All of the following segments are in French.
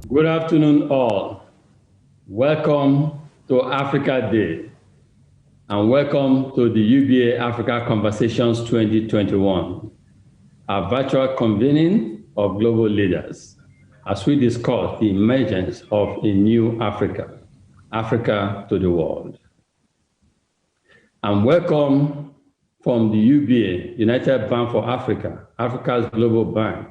Good afternoon, all. Welcome to Africa Day and welcome to the UBA Africa Conversations 2021, a virtual convening of global leaders as we discuss the emergence of a new Africa, Africa to the world. And welcome from the UBA, United Bank for Africa, Africa's global bank,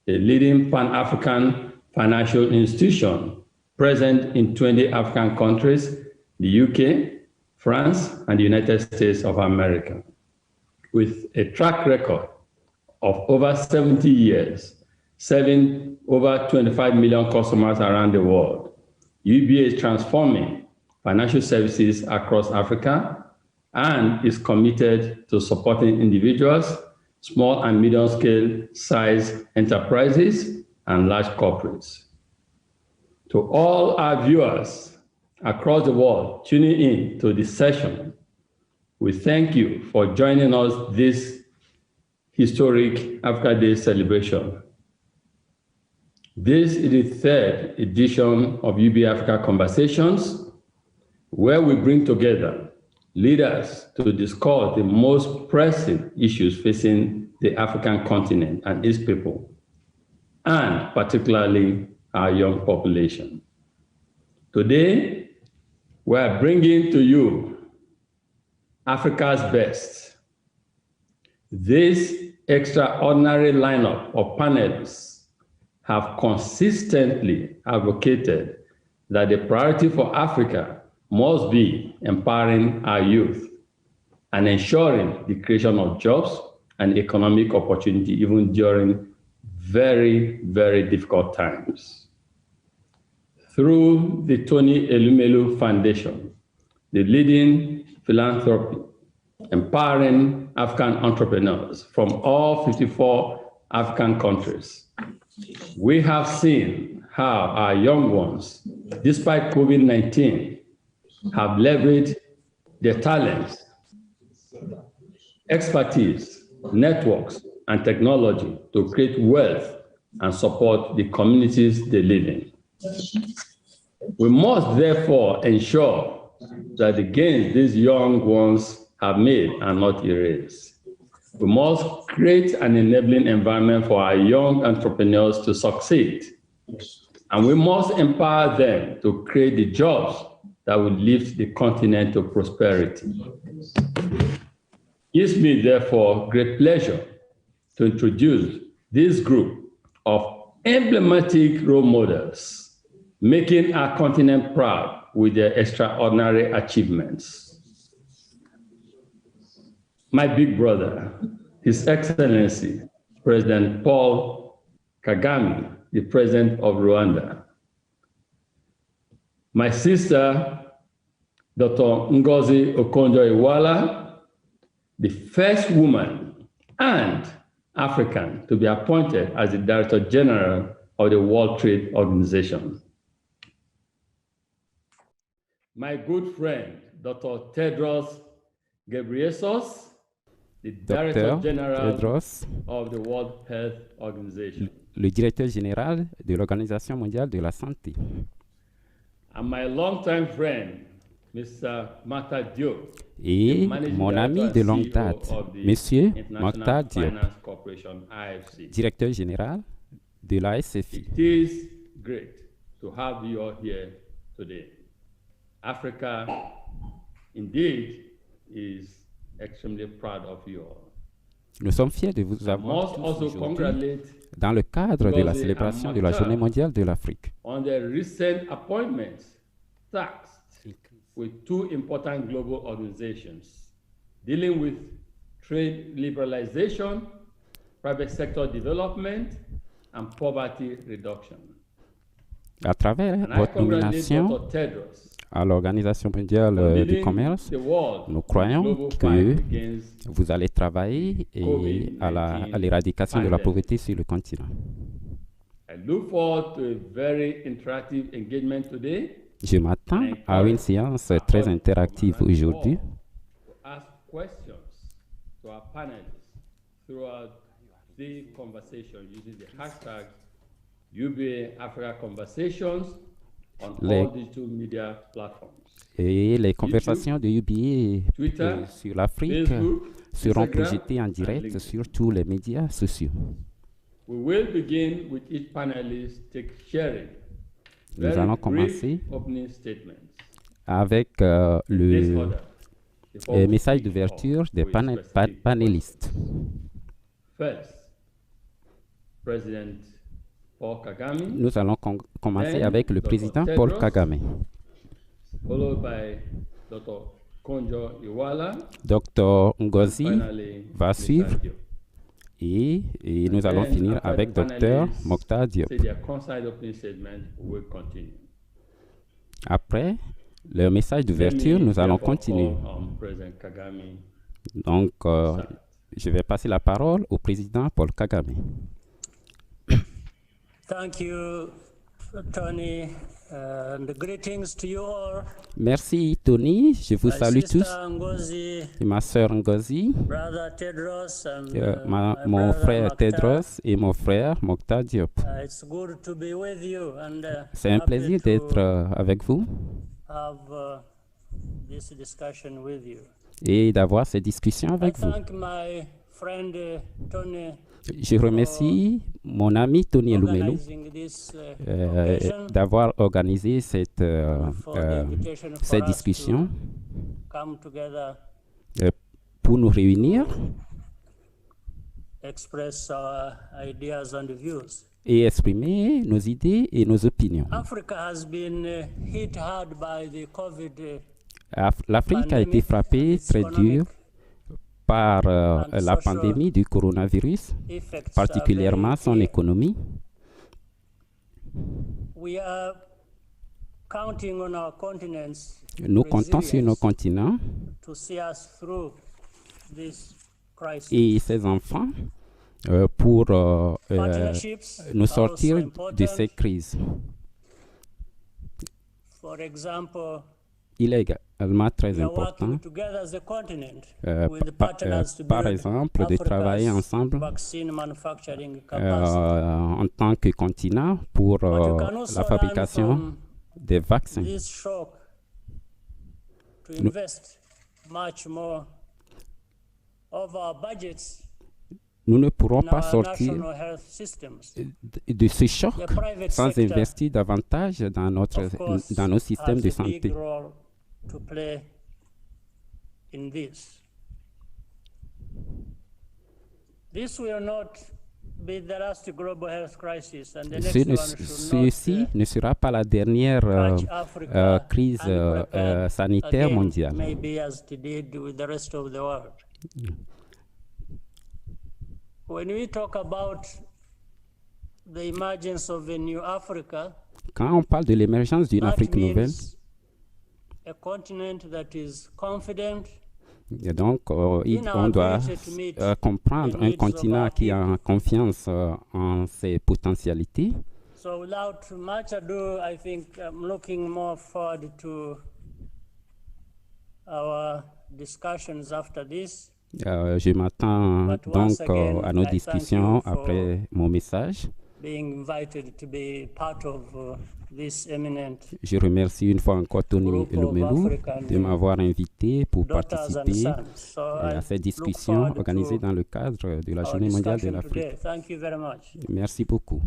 a leading Pan-African financial institution present in 20 African countries, the UK, France, and the United States of America. With a track record of over 70 years, serving over 25 million customers around the world, UBA is transforming financial services across Africa and is committed to supporting individuals, small and medium-scale size enterprises, and large corporates. To all our viewers across the world tuning in to this session, we thank you for joining us this historic Africa Day celebration. This is the third edition of UBA Africa Conversations, where we bring together leaders to discuss the most pressing issues facing the African continent and its people, and particularly our young population. Today, we are bringing to you Africa's best. This extraordinary lineup of panelists have consistently advocated that the priority for Africa must be empowering our youth and ensuring the creation of jobs and economic opportunity even during very, very difficult times. Through the Tony Elumelu Foundation, the leading philanthropy empowering African entrepreneurs from all 54 African countries, we have seen how our young ones, despite COVID-19, have leveraged their talents, expertise, networks, and technology to create wealth and support the communities they live in. We must therefore ensure that the gains these young ones have made are not erased. We must create an enabling environment for our young entrepreneurs to succeed. And we must empower them to create the jobs that will lift the continent to prosperity. It gives me, therefore, great pleasure to introduce this group of emblematic role models, making our continent proud with their extraordinary achievements. My big brother, His Excellency, President Paul Kagame, the President of Rwanda. My sister, Dr. Ngozi Okonjo-Iweala, the first woman and African to be appointed as the Director General of the World Trade Organization. My good friend, Dr. Tedros Ghebreyesus, the Director General of the World Health Organization. Le directeur général de l'Organisation mondiale de la santé. And my longtime friend, Mr. Makhtar Diop, et mon ami de longue date, Monsieur Makhtar Diop, directeur général de la SFI. It is great to have you all here today. Africa, indeed, is extremely proud of you all. Nous sommes fiers de vous avoir aujourd'hui dans le cadre de la célébration de la Journée mondiale de l'Afrique. On the recent appointments tasked with two important global organizations dealing with trade liberalization, private sector development, and poverty reduction. À travers votre nomination à l'Organisation mondiale du commerce, nous croyons que vous allez travailler à l'éradication de la pauvreté sur le continent. Je m'attends à une séance très interactive aujourd'hui. UBA Africa Conversations on all digital media platforms. Et les conversations de UBA Twitter, sur l'Afrique seront projetées en direct sur tous les médias sociaux. We will begin with each panelist sharing Nous allons commencer opening statements. Avec le message d'ouverture des panélistes. First, President Paul Kagame. Nous allons commencer avec le président Paul Kagame. Followed by Dr. Konjo Iweala. Dr. Ngozi va suivre. Et nous allons finir avec Dr. Mokhtar Diop. Après le message d'ouverture, nous allons continuer. Donc, je vais passer la parole au président Paul Kagame. Thank you, Tony. And greetings to you all. Merci Tony, je vous salue tous. Ngozi, et ma sœur Ngozi, Tedros, mon frère Tedros et mon frère Mokhtar Diop. It's good to be with you and, c'est un plaisir d'être avec vous have, this discussion with you. Et d'avoir ces discussions avec vous. Thank my friend, Tony. Je remercie mon ami Tony Elumelu d'avoir organisé cette discussion pour nous réunir et exprimer nos idées et nos opinions. L'Afrique a été frappée très dur par la pandémie du coronavirus, particulièrement son économie. Nous comptons sur nos continents et ses enfants pour nous sortir de ces crises. Il est également très important, par exemple, de travailler ensemble en tant que continent pour la fabrication des vaccins. Nous ne pourrons pas sortir de ce choc sans investir davantage dans nos systèmes de santé. Ceci ne sera pas la dernière crise sanitaire mondiale. Quand on parle de l'émergence d'une Afrique nouvelle, et donc, on doit comprendre un continent qui a confiance en ses potentialités. So without much ado, I think I'm looking more forward to our discussions after this. Je m'attends donc à nos discussions après mon message. Je remercie une fois encore Tony Elumelu de m'avoir invité pour participer à cette discussion organisée dans le cadre de la Journée mondiale de l'Afrique. Merci beaucoup.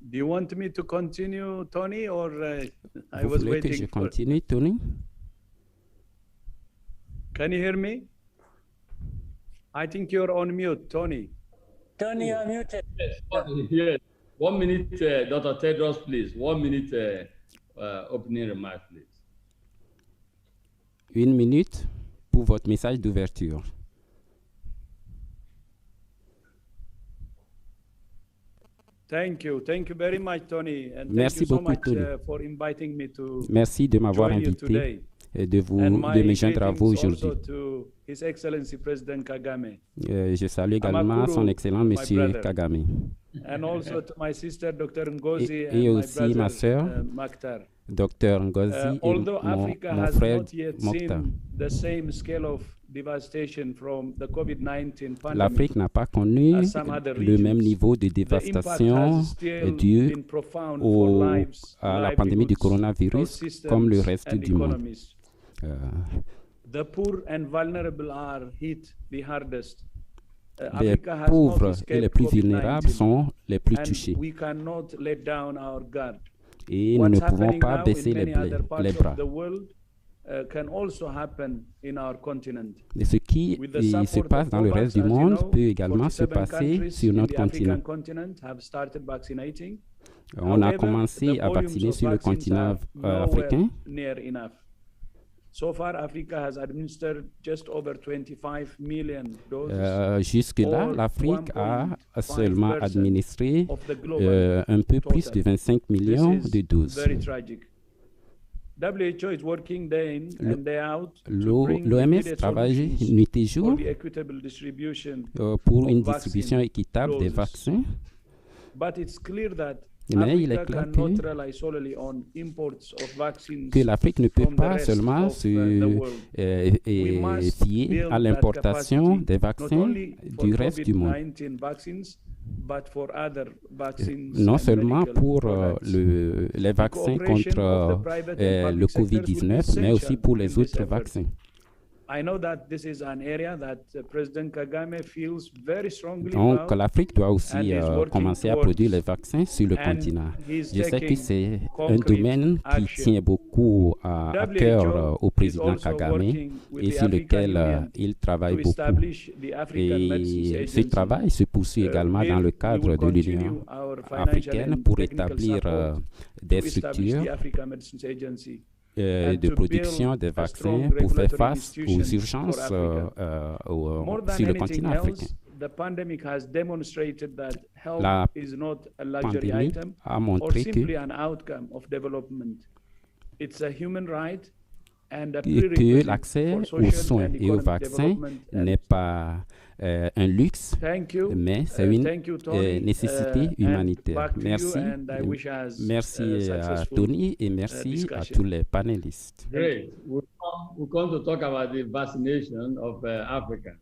Do you want me to continue, Tony, or I was waiting? Que je continue, Tony? Can you hear me? I think you're on mute, Tony. Tony, you're muted. Yes. 1 minute, Dr. Tedros, please. 1 minute opening remark, please. 1 minute pour votre message d'ouverture. Thank you very much, Tony. And merci thank you beaucoup, so much, Tony. For inviting me to merci de m'avoir invité et de me joindre à vous aujourd'hui. Je salue également son excellent Monsieur Kagame. And also to my sister, Dr. Ngozi, et aussi ma sœur Dr Ngozi et although mon Africa has frère not yet Mokhtar. seen the same scale of devastation from the COVID-19 pandemic, L'Afrique n'a pas connu as some other le même regions, niveau de the impact dévastation has still due been profound for lives, à la pandémie du livelihoods, coronavirus health comme le systems, reste and du monde. economies. The poor and vulnerable are hit the hardest. Les Africa has pauvres not et les escaped plus vulnérables COVID-19, sont les plus and touchés. we cannot let down our guard. Et nous What's ne pouvons happening pas now baisser in les many other parts bras. of the world can also happen in our continent. Et ce qui With the se support passe of dans le COVAX, reste du as you monde know, peut également se 47 passer countries sur in notre the African continent. continent have started vaccinating. On a However, commencé the à volumes vacciner of sur le vaccines continent are nowhere africain. near enough. So far, Africa has administered just over 25 million doses. Jusque-là, or l'Afrique a 1.5% seulement administré of the global un peu plus total. de 25 millions This de is doses. very tragic. WHO is working day in and day out to bring L'OMS immediate travaille solutions nuit et for jour the equitable distribution pour of une vaccine distribution équitable des doses. vaccins. But it's clear that Mais il est Africa clair cannot rely solely on imports of vaccines que l'Afrique ne peut from the pas rest seulement of se the world. We must fier build à that l'importation capacity, des not vaccins only for du reste du monde. COVID-19 vaccines, but for other vaccines Non and seulement medical pour products. les vaccins cooperation contre of the private and le public sectors will be COVID-19, mais aussi essential pour in les this autres effort. vaccins. I know that this is an area that President Kagame feels very strongly Donc about, l'Afrique doit and aussi is working commencer à towards, produire les vaccins sur le and continent. he's Je sais que taking c'est un concrete domaine qui action. tient beaucoup à cœur WHO au is président also Kagame working with et the sur African lequel Union il to travaille beaucoup. establish the African Medicines Et ce Agency. travail se poursuit également dans le We cadre will de continue l'Union our financial africaine and pour technical établir support des to establish structures the African Medicines Agency. And de to production build des a vaccins strong pour faire regulatory face aux institutions urgences for Africa. More than sur le anything continent africain. else, the pandemic has demonstrated that health La is not a luxury pandémie item a or montré simply an outcome of development. It's a human right and a que prerequisite l'accès for aux social soins and et aux economic vaccins development. n'est pas un luxe, Thank you. mais c'est une Thank you, Tony. nécessité And humanitaire. back to you, Merci, and I wish us, merci à successful, Tony et merci à discussion. tous les panélistes. Great. We're going to talk about the vaccination of Africans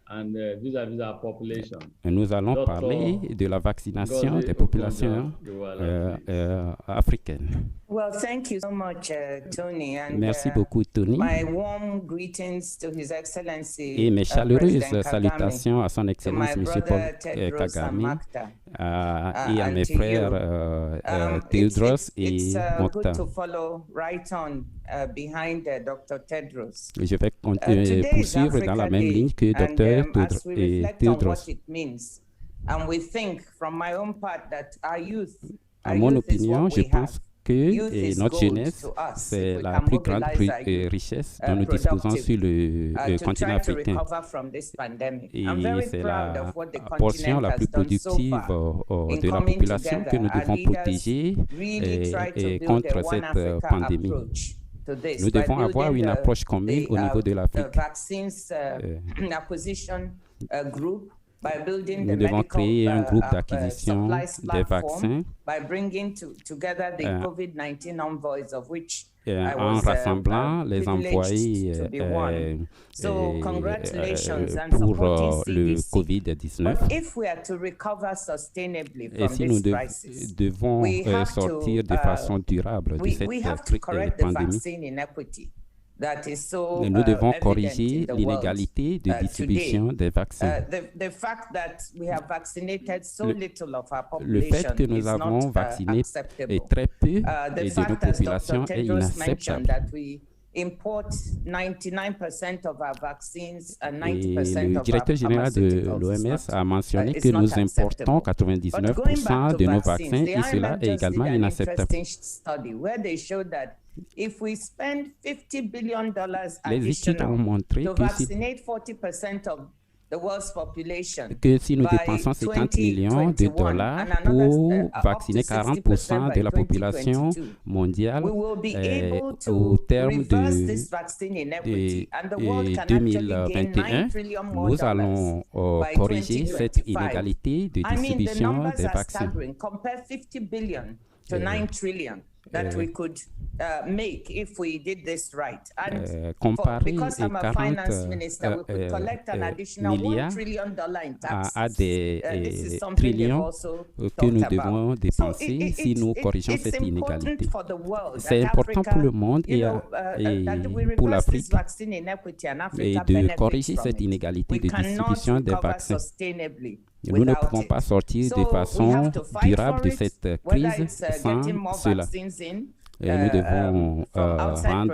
and vis-à-vis our population. Nous allons Dr. parler de la vaccination Ngozi des populations Okonjo-Iweala, africaines. Well, thank you so much, Tony. And, Merci beaucoup, Tony. My warm greetings to His Excellency, Et mes chaleureuses President Kagame, salutations à son to Excellence my M. Paul brother Tedros Kagame Mokhtar, et à and mes to frères you. Tedros et It's good Mokhtar. to follow right on behind Dr. Tedros. Je vais Today is poursuivre dans la Africa même Day, ligne que and, Dr. as we et reflect on Tedros. what it means, and we think, from my own part, that our youth, À mon is opinion, what je we pense have. que Youth is notre gold jeunesse, to us c'est if we la can plus grande mobilize our youth, richesse dont nous disposons productive, sur le to continent try to africain. recover from this pandemic. Et I'm very c'est proud la of what the portion continent la has plus done so productive far in de la coming population que nous together. Our devons leaders protéger really try to build contre a One cette Africa pandémie. approach to this Nous by devons avoir building une approche commune au niveau de the l'Afrique. vaccines acquisition group, by building Nous the devons medical créer un groupe d'acquisition supplies des platform, vaccins by bringing together the COVID-19 envoys, of which I en was rassemblant les privileged envoyés to be one. So congratulations and pour supporting le CDC. COVID-19. But if we are to recover sustainably Et from si nous this crisis, devons we have sortir to, de façon durable de cette we have to correct the pandémie, vaccine inequity that is so nous devons evident corriger in the world. l'inégalité de distribution Today, des vaccins. The fact that we have vaccinated so little of our Le population fait que nous is avons not vacciné acceptable. très peu The de nos fact, as populations Dr. est Tedros mentioned, inacceptable. that we import 99% of our vaccines and 90% Et le of directeur our général de pharmaceuticals is l'OMS not, a mentionné it's que not nous importons acceptable. But going back 99% to de nos vaccines, vaccins the et cela IMF est just également did an inacceptable. interesting study where they showed that if we spend $50 billion Les études ont additional montré to que si, vaccinate 40% of the world's population nous by dépensons 50 millions de 2021 dollars and another, pour up vacciner to 40% 60% de la by population 2022, mondiale we will be able au to terme reverse de this vaccine inequity, and the world can 2021, actually gain $9 trillion more nous allons by corriger cette 2025. inégalité de I mean, the distribution numbers des are vaccins. staggering. Compare 50 billion to 9 trillion. that we could make if we did this right. And because I'm a finance minister, we could collect an additional $1 trillion in taxes. This is something they've also talked about. So it's important for the world. C'est important pour le monde et pour l'Afrique de corriger cette inégalité de distribution des vaccins. Nous ne pouvons pas sortir de façon durable de cette crise sans cela. Nous devons rendre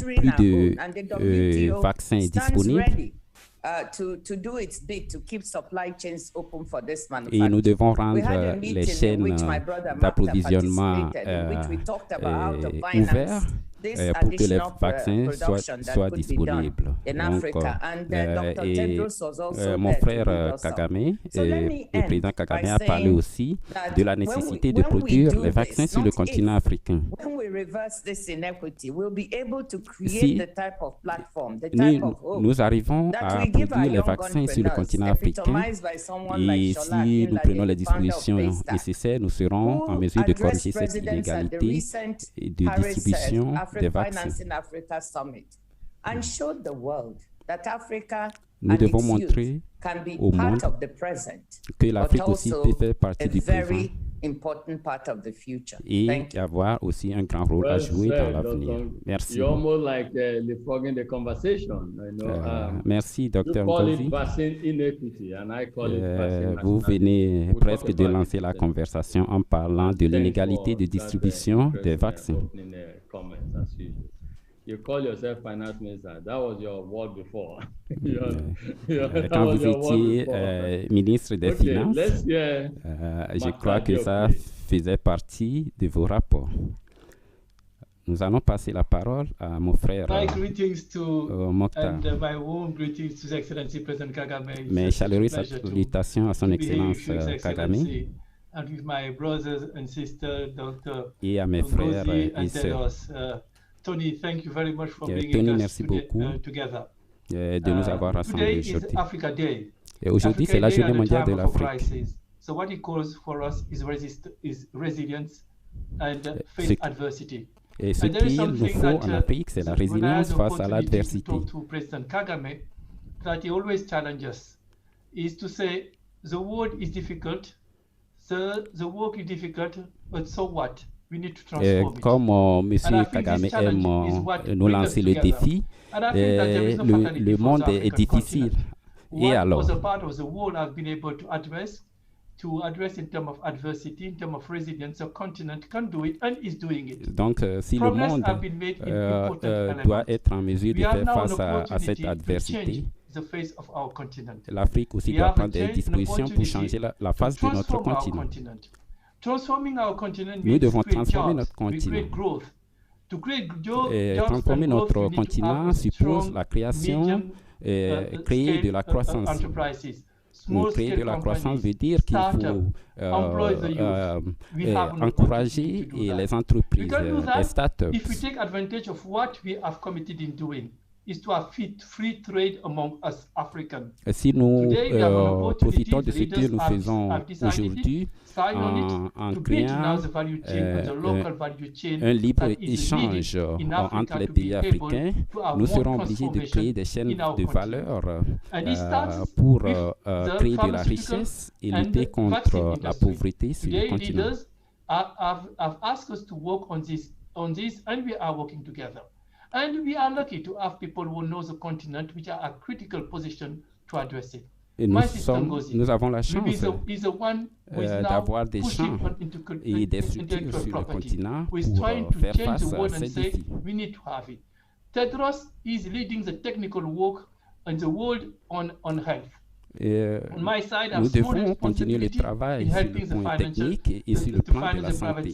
plus de vaccins disponibles. Et nous devons rendre les chaînes d'approvisionnement ouvertes pour que les vaccins soient disponibles. Donc, mon frère Kagame, le président Kagame a parlé aussi de la nécessité de produire les vaccins sur le continent africain. Si nous arrivons à produire les vaccins sur le continent africain et si nous prenons les dispositions nécessaires, nous serons en mesure de corriger cette inégalité de distribution des vaccins. Nous devons montrer au monde que l'Afrique aussi peut faire partie du présent et avoir aussi un grand rôle à jouer dans l'avenir. Merci. Merci, Dr. Ngozi. Vous venez presque de lancer la conversation en parlant de l'inégalité de distribution des vaccins. You call yourself finance minister. That was your word before. Quand vous étiez ministre des Finances, je crois que ça faisait partie de vos rapports. Nous allons passer la parole à mon frère Mokhtar. Mes chaleureuses salutations à son Excellence Kagame et à mes frères et sœurs. Tony, thank you very much for bringing Tony, us merci beaucoup de nous avoir rassemblés aujourd'hui. Et aujourd'hui, c'est la journée mondiale de l'Afrique. So what it calls for us is resilience and face adversity. Et ce qu'il nous faut en Afrique, c'est la résilience face à l'adversité. President Kagame, that he always challenges, is to say the world is difficult, the work is difficult, but so what? Comme M. Kagame aime nous lancer le défi, le monde est difficile. Et alors? Donc, si le monde doit être en mesure de faire face à cette adversité, l'Afrique aussi doit prendre des dispositions pour changer la face de notre continent. Nous devons transformer notre continent. Transformer notre continent suppose la création, créer de la croissance. Créer de la croissance veut dire qu'il faut encourager les entreprises, les start-up. Si nous profitons de ce que nous faisons aujourd'hui en créant un libre-échange entre les pays africains, nous serons obligés de créer des chaînes de valeur pour créer de la richesse et lutter contre la pauvreté sur le continent. And we are lucky to have people who know the continent, which are at critical position to address it. Et nous avons la chance d'avoir des champs et des structures sur le continent pour faire face à ces défis. Tedros is leading the technical work in the world on health. Nous devons continuer le travail sur le point technique et sur le plan de la santé.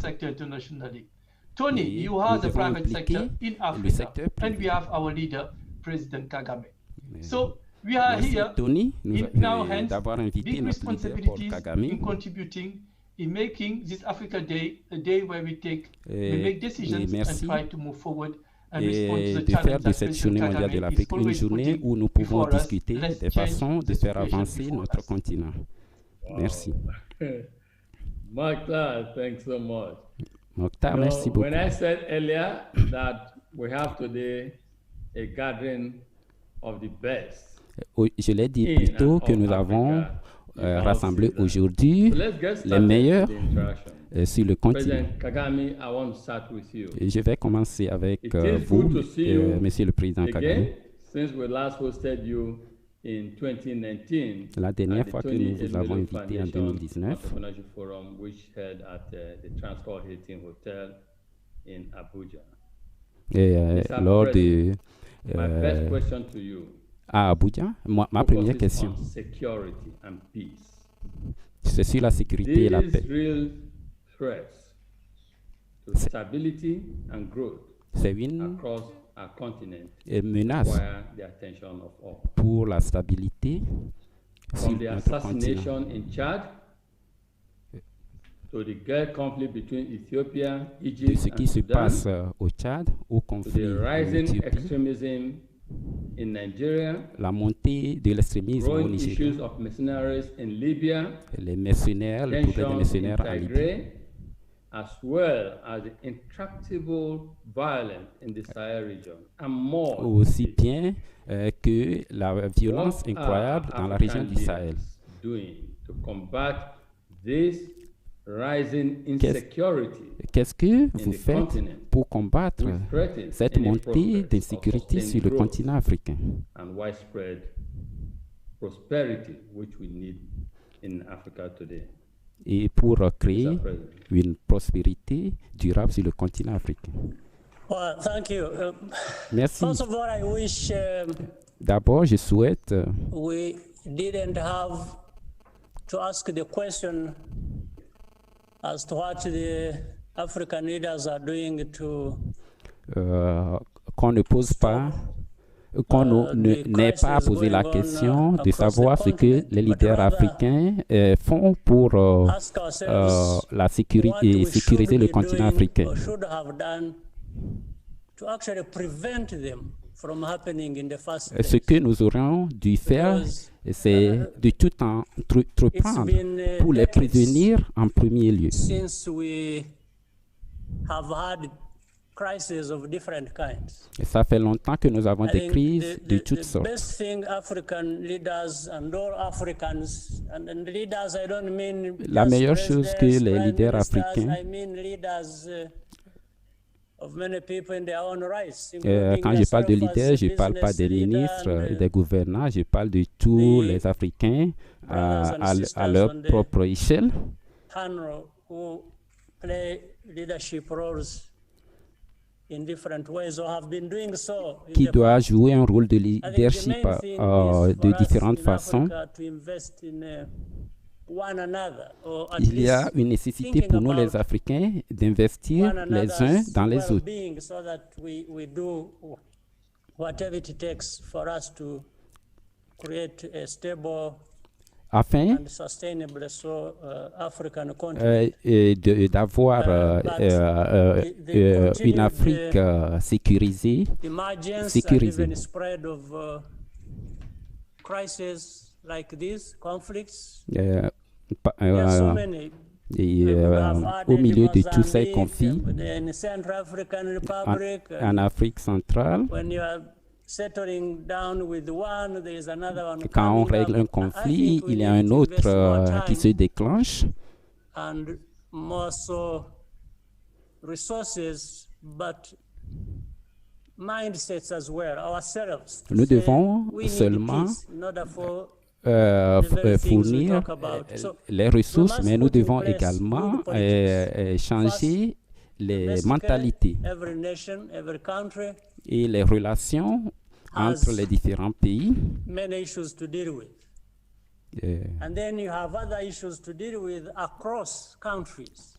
Tony, you have the private sector in Africa, and we have our leader, President Kagame. So we are here in our hands, big responsibilities in contributing, in making this Africa Day a day where we make decisions and try to move forward and respond to the de faire de challenges cette journée mondiale de l'Afrique une journée où nous pouvons discuter des façons de faire avancer notre continent. Merci. Mokhtar, thanks so much. Mokhtar, merci beaucoup. When I said earlier that we have today a gathering of the best, je l'ai dit plus tôt que nous avons rassemblé aujourd'hui les meilleurs sur le continent. Kagame, I want to start with you. Et je vais commencer avec vous, Monsieur le Président Kagame. Since we last hosted you in 2019, la dernière fois que nous vous avons invité en 2019, Forum, which held at the Transcorp Hilton Hotel in Abuja. Et lors de my first question to you, à Abuja, ma première question, c'est sur la sécurité et la paix. C'est une menace pour la stabilité sur notre continent. De ce qui se passe au Tchad, au conflit en Éthiopie, la montée de l'extrémisme au Nigeria, les mercenaires, le problème des mercenaires en Libye, as well as the intractable violence in the Sahel region, and more. Aussi bien que la violence incroyable dans la région du Sahel. Qu'est-ce que vous faites pour combattre cette montée d'insécurité sur le continent africain? And widespread prosperity which we need in Africa today. Et pour créer une prospérité durable sur le continent africain. Well, thank you. Merci. First of all, I wish, d'abord, je souhaite we didn't have to ask the question as to what the African leaders are doing to qu'on ne pose pas, qu'on n'ait pas posé la question de savoir ce que les leaders africains font pour la sécurité et sécuriser le continent africain. Ce que nous aurions dû faire, c'est de tout entreprendre pour les prévenir en premier lieu. Et ça fait longtemps que nous avons des crises de toutes sortes. La meilleure chose que les leaders africains, quand je parle de leaders, je ne parle pas des ministres et des gouvernants, je parle de tous les Africains à leur propre échelle, qui doit jouer un rôle de leadership de différentes façons. Il y a une nécessité pour nous les Africains d'investir les uns dans les autres afin d'avoir une Afrique sécurisée. Au milieu de tous ces conflits, en Afrique centrale, quand on règle un conflit, il y a un autre qui se déclenche. Nous devons seulement fournir les ressources, mais nous devons également changer les mentalités et les relations entre les différents pays.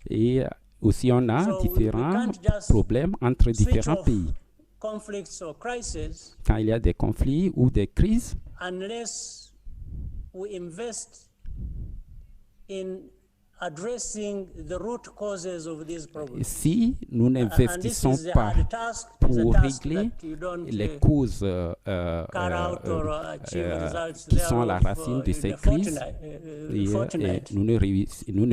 Et aussi, on a différents problèmes entre différents pays. Quand il y a des conflits ou des crises, addressing the root causes of these problems. Si nous n'investissons pas pour régler les causes qui sont à la racine de ces crises, nous ne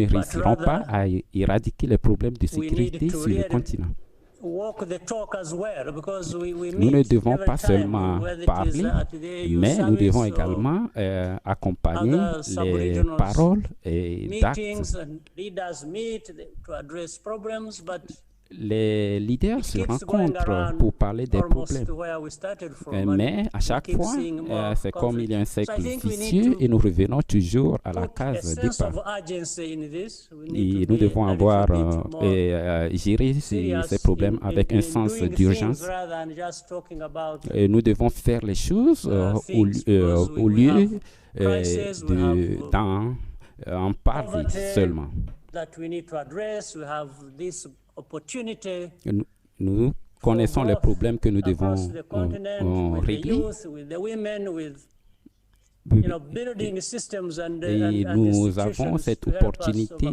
réussirons pas à éradiquer les problèmes de sécurité sur le continent. Nous ne devons pas seulement parler, mais nous devons également accompagner les paroles et d'actes. Les leaders se rencontrent pour parler des problèmes. Mais à chaque fois, c'est comme il y a un cercle vicieux et nous revenons toujours à la case départ. Et nous devons avoir gérer ces problèmes avec un sens d'urgence. Et nous devons faire les choses au lieu d'en parler seulement. Nous connaissons les problèmes que nous devons régler. Et nous avons cette opportunité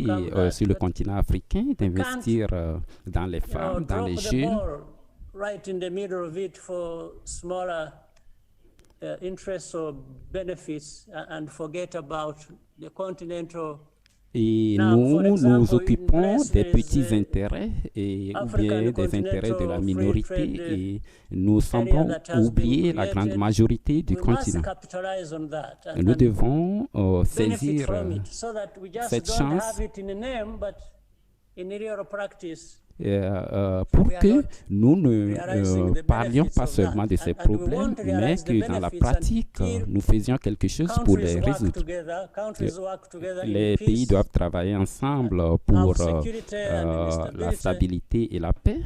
sur le continent africain d'investir dans les femmes, dans les jeunes. Et nous nous occupons des petits intérêts ou bien des intérêts de la minorité et nous semblons oublier la grande majorité du continent. Nous devons saisir cette chance pour que nous ne parlions pas seulement de ces problèmes, mais que dans la pratique, nous faisions quelque chose pour les résoudre. Les pays doivent travailler ensemble pour la stabilité et la paix.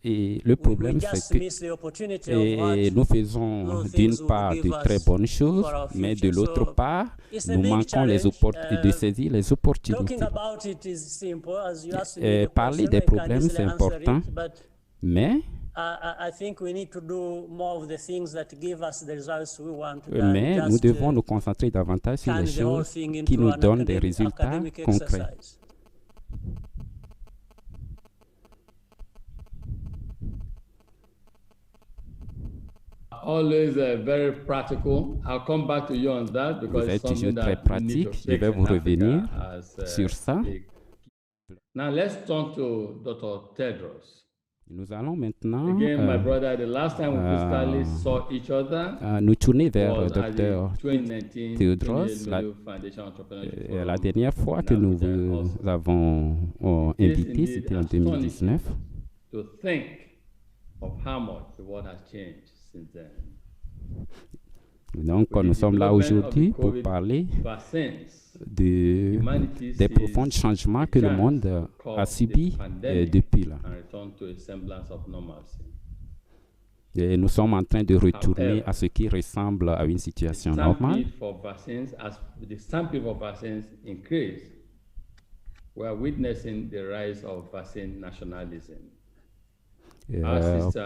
Et le problème, c'est que nous faisons d'une part de très bonnes choses, mais de l'autre part, nous manquons de saisir les opportunités. Parler des problèmes, c'est important, mais nous devons nous concentrer davantage sur les choses qui nous donnent des résultats concrets. Always very practical. I'll come back to you on that because vous êtes toujours très pratique. Je vais vous revenir sur ça. Now let's talk to Dr. Tedros. Nous allons maintenant Again, my brother, the last time we physically saw each other, nous tourner vers Dr. Tedros. La dernière fois que nous vous avons invité, c'était en 2019. To think of how much the world has changed. Donc, nous sommes là aujourd'hui pour parler des profonds changements que le monde a subis depuis là. Et nous sommes en train de retourner à ce qui ressemble à une situation normale.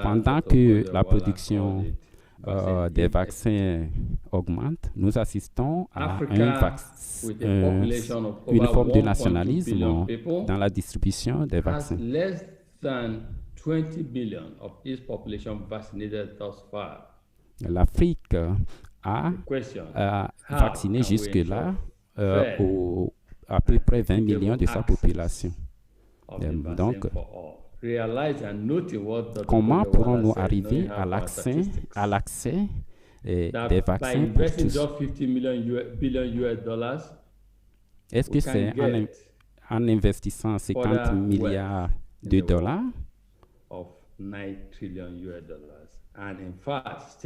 Pendant que la production des vaccins augmente, nous assistons à une forme de nationalisme dans la distribution des vaccins. L'Afrique a vacciné jusque-là à peu près 20 millions de sa population. Donc, comment pourrons-nous arriver à l'accès des vaccins pour tous? Est-ce que c'est en investissant 50 milliards de dollars? And in fact,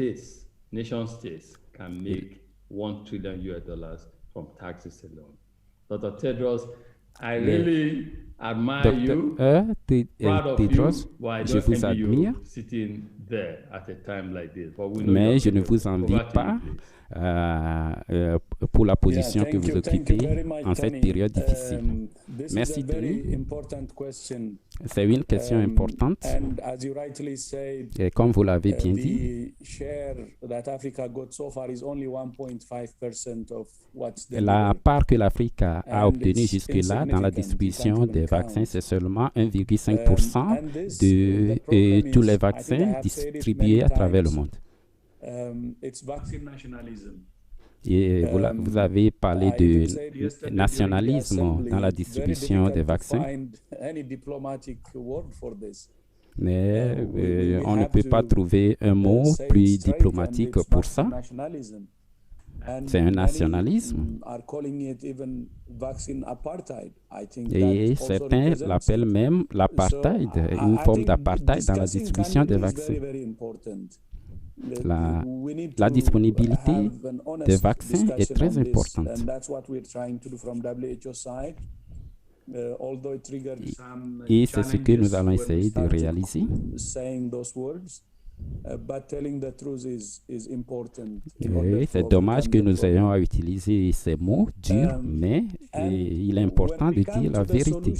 nation-states can make $1 trillion from taxes alone. Dr. Tedros, I really admire you, Tedros, je vous admire, mais je ne vous envie pas pour la position que vous occupez en cette période difficile. Merci, Tony. C'est une question importante. Et comme vous l'avez bien dit, la part que l'Afrique a obtenue jusque-là dans la distribution des vaccins, c'est seulement 1,5% de tous les vaccins distribués à travers le monde. Et vous avez parlé de nationalisme dans la distribution des vaccins. Mais on ne peut pas trouver un mot plus diplomatique pour ça. C'est un nationalisme. Et certains l'appellent même l'apartheid, une forme d'apartheid dans la distribution des vaccins. La disponibilité des vaccins est très importante. Et c'est ce que nous allons essayer de réaliser. C'est dommage que nous ayons à utiliser ces mots durs, mais il est important de dire la vérité.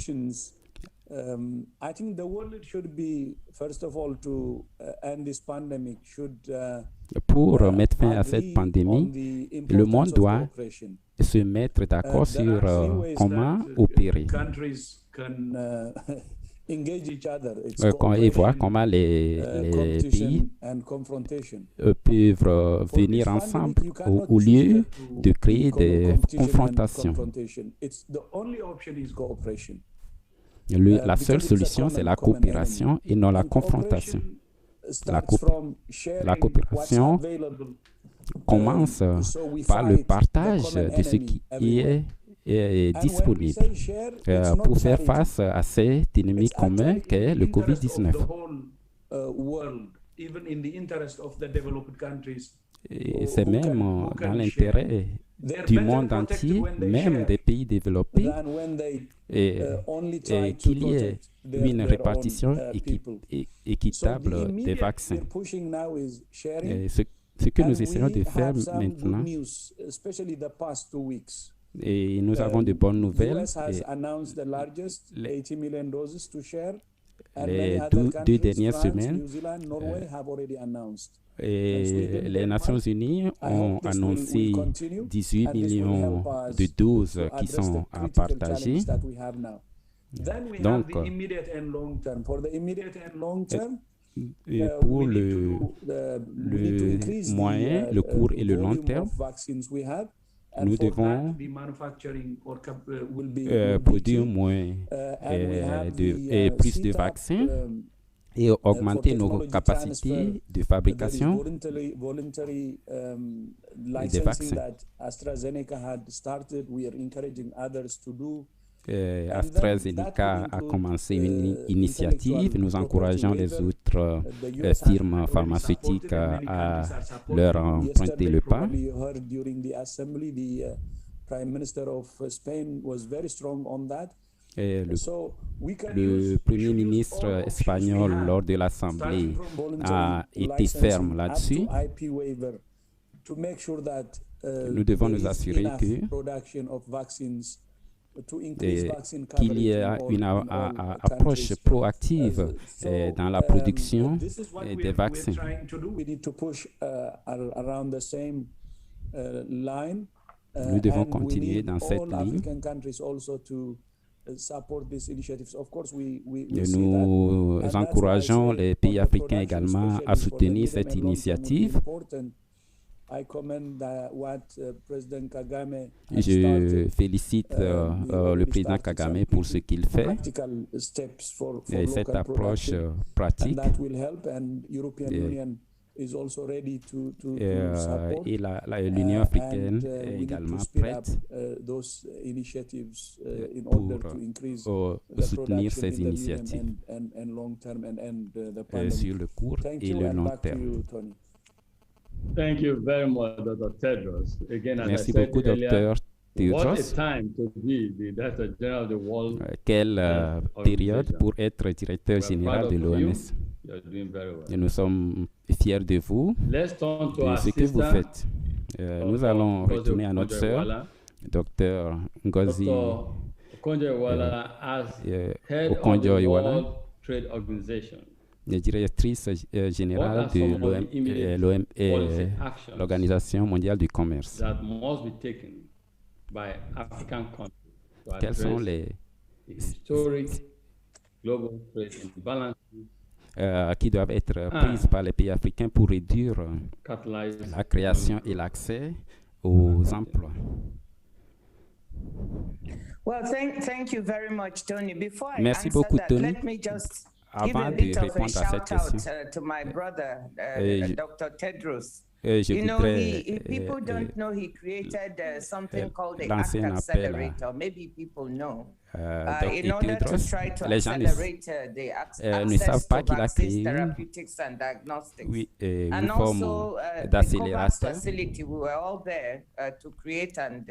Pour mettre fin à cette pandémie, le monde doit se mettre d'accord sur comment opérer. Et voir comment les pays peuvent venir ensemble au lieu de créer des confrontations. La seule solution, c'est la coopération et non la confrontation. La coopération commence par le partage de ce qui est disponible pour faire face à cet ennemi commun qu'est le COVID-19. Et c'est même dans l'intérêt du monde entier, même des pays développés, qu'il y ait une répartition équitable des vaccins. Ce que nous essayons de faire maintenant, et nous avons de bonnes nouvelles. Les deux dernières semaines, les Nations Unies ont annoncé 18 millions de doses qui sont à partager. Donc, pour le moyen, le court et le long terme, nous devons produire plus de vaccins et augmenter nos capacités de fabrication des vaccins. AstraZeneca a commencé une initiative. Nous encourageons les autres firmes pharmaceutiques à leur emprunter le pas. Le Premier ministre espagnol, lors de l'Assemblée, a été ferme là-dessus. Nous devons nous assurer qu'il y ait une approche proactive dans la production des vaccins. Nous devons continuer dans cette ligne. Nous encourageons les pays africains également à soutenir cette initiative. Je félicite le président Kagame pour ce qu'il fait et cette approche pratique. Et l'Union africaine est également prête pour soutenir ces initiatives sur le court et le long terme. Thank you very much, Dr. Tedros. Again, Merci beaucoup, Dr. Tedros. Quelle période pour être directeur général de l'OMS. Et nous sommes fiers de vous, de ce que vous faites. Nous allons retourner à notre sœur, Dr Ngozi Okonjo-Iweala, directrice générale de l'Organisation mondiale du commerce. Quelles sont les qui doivent être prises par les pays africains pour réduire la création et l'accès aux emplois? Well, thank you very much, Tony. Before I Merci beaucoup, Tony. Let me just Avant de répondre à cette question, to my brother, Dr. Tedros. Je voudrais people don't know he created something called the ACT Accelerator. Maybe people know. In order to try to accelerate the ne savent pas qu'il a créé therapeutics and diagnostics. Une forme d'accélérateur. Facility, we were all there to create and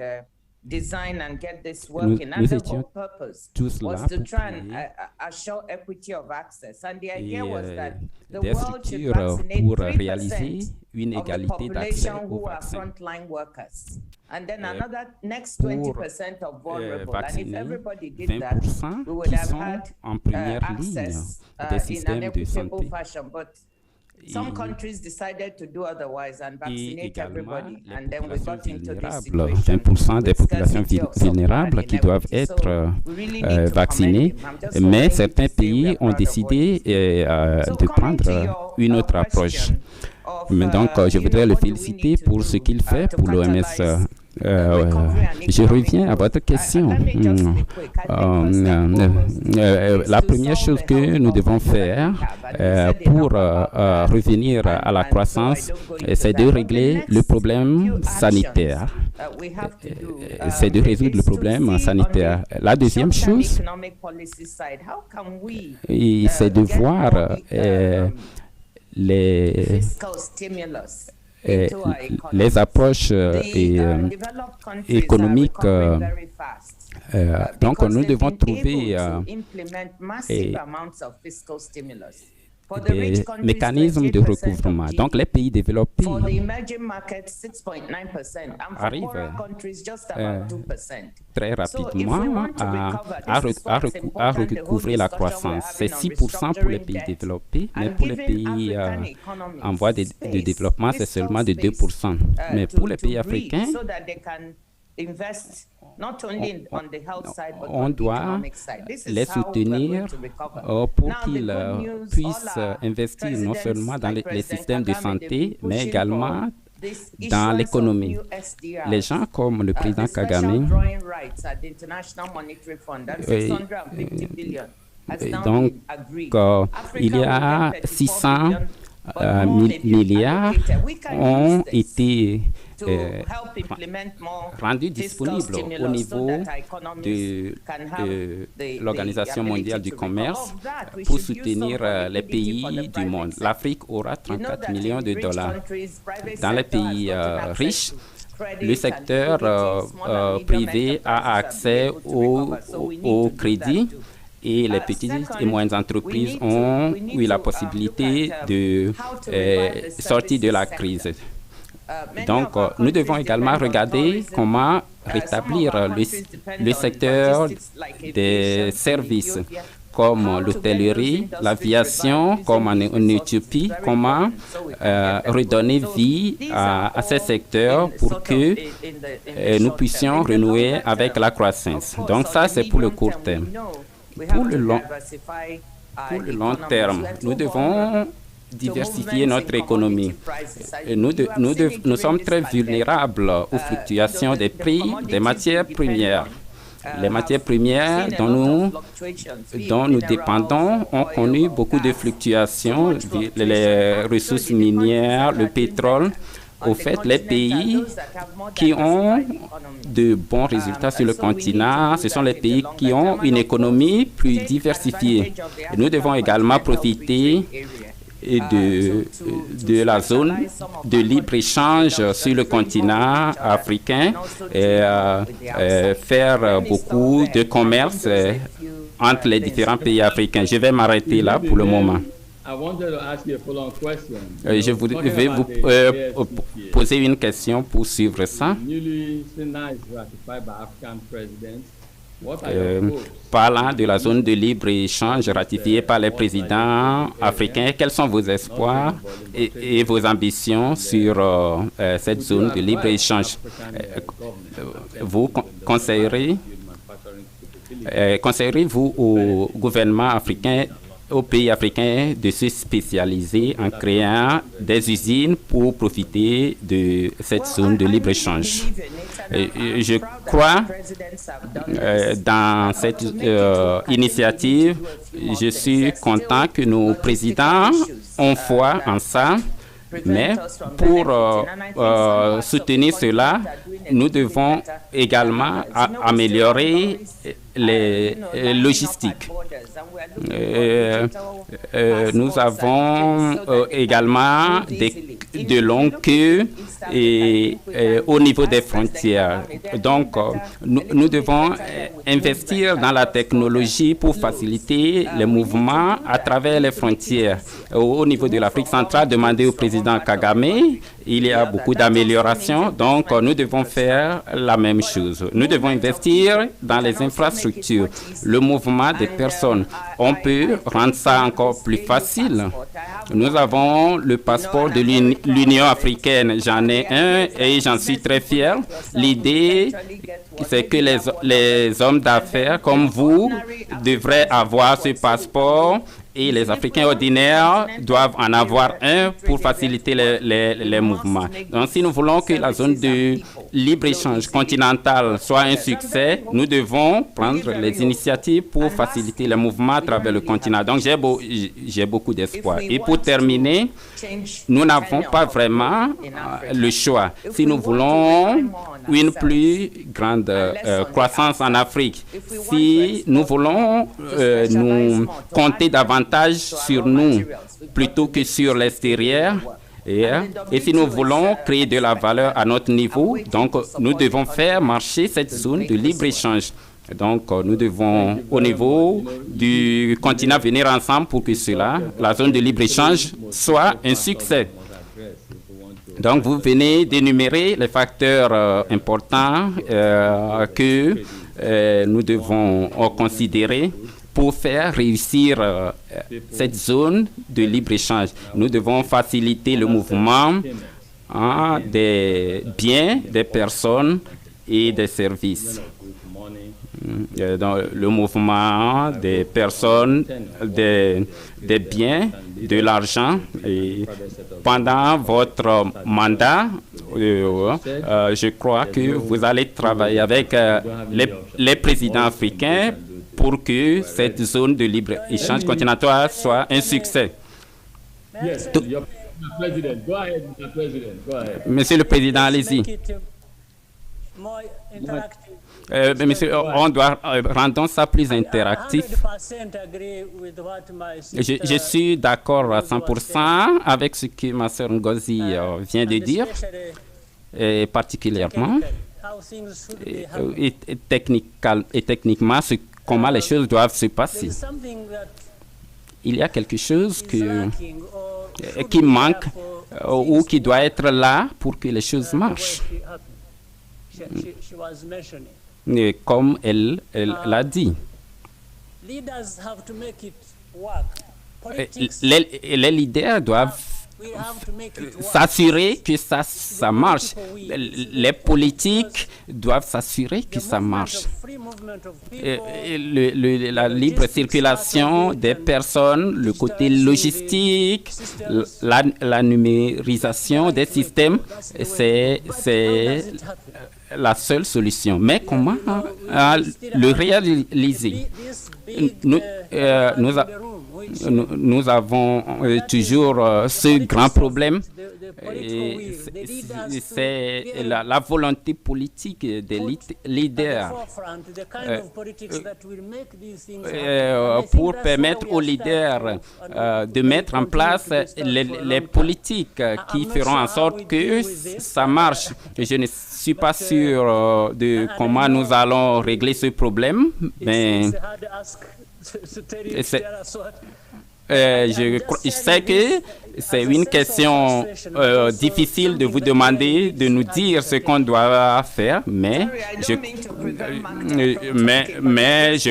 design and get this working. And the whole purpose was to try and assure equity of access. And the idea was that the world should vaccinate 3% une of the population who are frontline workers. And then another next 20% of vulnerable. And if everybody did that, we would have had access in an equitable fashion. But some countries decided to do otherwise and vaccinate everybody, and then we got into this situation. 20% des populations vulnérables qui doivent être vaccinées, mais certains pays ont décidé de prendre une autre approche. Donc, je voudrais le féliciter pour ce qu'il fait pour l'OMS. Je reviens à votre question. La première chose que nous devons faire pour revenir à la croissance, c'est de régler le problème sanitaire. C'est de résoudre le problème sanitaire. La deuxième chose, c'est de voir les approches économiques. Donc, nous devons trouver des mécanismes de recouvrement. Donc, les pays développés arrivent très rapidement à recouvrer la croissance. C'est 6% pour les pays développés, mais pour les pays en voie de développement, c'est seulement de 2%. Mais pour les pays africains, on doit les soutenir pour qu'ils puissent investir non seulement dans les systèmes de santé, mais également dans l'économie. Les gens comme le président Kagame, donc il y a 600 milliards ont été rendus disponibles au niveau de l'Organisation mondiale du commerce pour soutenir les pays du monde. L'Afrique aura 34 millions de dollars. Dans les pays riches, le secteur privé a accès au crédit et les petites et moyennes entreprises ont eu la possibilité de sortir de la crise. Donc, nous devons également regarder comment rétablir le secteur des services comme l'hôtellerie, l'aviation, comme en Éthiopie, comment redonner vie à ces secteurs pour que nous puissions renouer avec la croissance. Donc, ça, c'est pour le court terme. Pour le long terme, nous devons diversifier notre économie. Nous sommes très vulnérables aux fluctuations des prix des matières premières. Les matières premières dont nous dépendons ont connu beaucoup de fluctuations, les ressources minières, le pétrole. Au fait, les pays qui ont de bons résultats sur le continent, ce sont les pays qui ont une économie plus diversifiée. Nous devons également profiter et de la zone de libre-échange sur le continent africain et faire beaucoup de commerce entre les différents pays africains. Je vais m'arrêter là pour le moment. Je vais vous poser une question pour suivre ça. Parlant de la zone de libre-échange ratifiée par les présidents africains, quels sont vos espoirs et vos ambitions sur cette zone de libre-échange? Vous conseillerez-vous au gouvernement africain, aux pays africains de se spécialiser en créant des usines pour profiter de cette zone de libre-échange? Je crois dans cette initiative. Je suis content que nos présidents ont foi en ça. Mais pour soutenir cela, nous devons également améliorer les logistiques. Nous avons également de longues queues au niveau des frontières. Donc, nous devons investir dans la technologie pour faciliter les mouvements à travers les frontières. Au niveau de l'Afrique centrale, demandez au président Kagame, il y a beaucoup d'améliorations, donc nous devons faire la même chose. Nous devons investir dans les infrastructures, le mouvement des personnes. On peut rendre ça encore plus facile. Nous avons le passeport de l'Union africaine. J'en ai un et j'en suis très fier. L'idée, c'est que les hommes d'affaires comme vous devraient avoir ce passeport et les Africains ordinaires doivent en avoir un pour faciliter les mouvements. Donc, si nous voulons que la zone de libre-échange continentale soit un succès, nous devons prendre les initiatives pour faciliter les mouvements à travers le continent. Donc, j'ai beaucoup d'espoir. Et pour terminer, nous n'avons pas vraiment le choix. Si nous voulons une plus grande croissance en Afrique, si nous voulons nous compter davantage sur nous plutôt que sur l'extérieur, et si nous voulons créer de la valeur à notre niveau, donc nous devons faire marcher cette zone de libre-échange. Donc, nous devons, au niveau du continent, venir ensemble pour que la zone de libre-échange, soit un succès. Donc, vous venez d'énumérer les facteurs importants que nous devons considérer pour faire réussir cette zone de libre-échange. Nous devons faciliter le mouvement des biens, des personnes et des services. Dans le mouvement des personnes, des biens, de l'argent. Et pendant votre mandat, je crois que vous allez travailler avec les présidents africains pour que cette zone de libre-échange continental soit un succès. Monsieur le Président, allez-y. Monsieur, on doit rendre ça plus interactif. Je suis d'accord à 100% avec ce que ma sœur Ngozi vient de dire, et particulièrement et techniquement comment les choses doivent se passer. Il y a quelque chose qui manque ou qui doit être là pour que les choses marchent. Et comme elle l'a dit, les leaders doivent s'assurer que ça marche. Les politiques doivent s'assurer que ça marche. La libre circulation des personnes, le côté logistique, la numérisation des systèmes, c'est la seule solution. Mais comment le réaliser? Nous avons toujours ce grand problème c'est la volonté politique des leaders pour permettre aux leaders de mettre en place les politiques qui feront en sorte que ça marche. Je ne suis pas sûr de comment nous allons régler ce problème, mais je sais que c'est une question difficile de vous demander de nous dire ce qu'on doit faire, mais je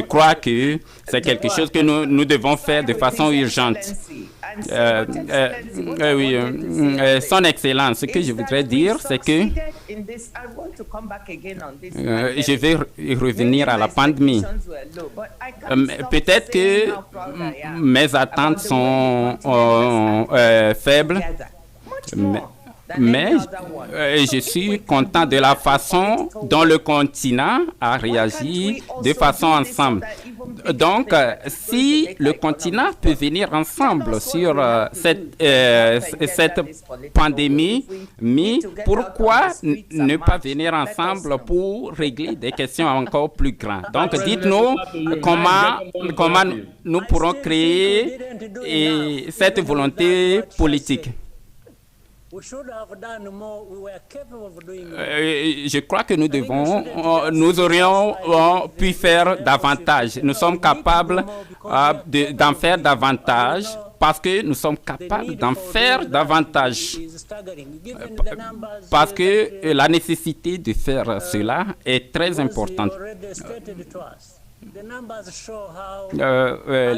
crois que c'est quelque chose que nous devons faire de façon urgente. Son Excellence, ce que je voudrais dire, c'est que je vais revenir à la pandémie. Peut-être que mes attentes sont faibles, mais je suis content de la façon dont le continent a réagi de façon ensemble. Donc, si le continent peut venir ensemble sur cette pandémie, mais pourquoi ne pas venir ensemble pour régler des questions encore plus grandes? Donc, dites-nous comment nous pourrons créer cette volonté politique. Je crois que nous aurions pu faire davantage. Nous sommes capables d'en faire davantage parce que nous sommes capables d'en faire davantage. Parce que la nécessité de faire cela est très importante.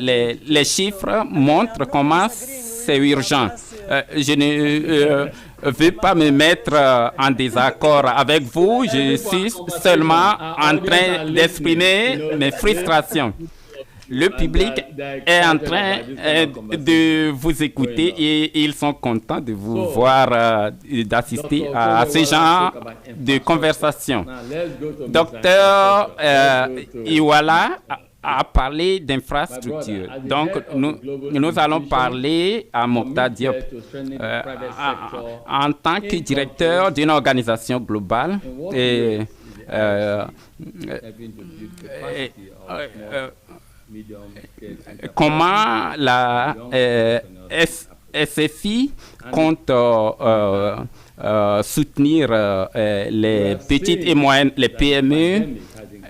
Les chiffres montrent comment c'est urgent. Je ne veux pas me mettre en désaccord avec vous. Je suis seulement en train d'exprimer mes frustrations. Le public est en train de vous écouter et ils sont contents de vous voir, d'assister à ce genre de conversation. Docteur Iwala a parlé d'infrastructure. Donc, nous allons parler à Mokhtar Diop en tant que directeur d'une organisation globale. Comment la SFI compte soutenir les petites et moyennes, les PME,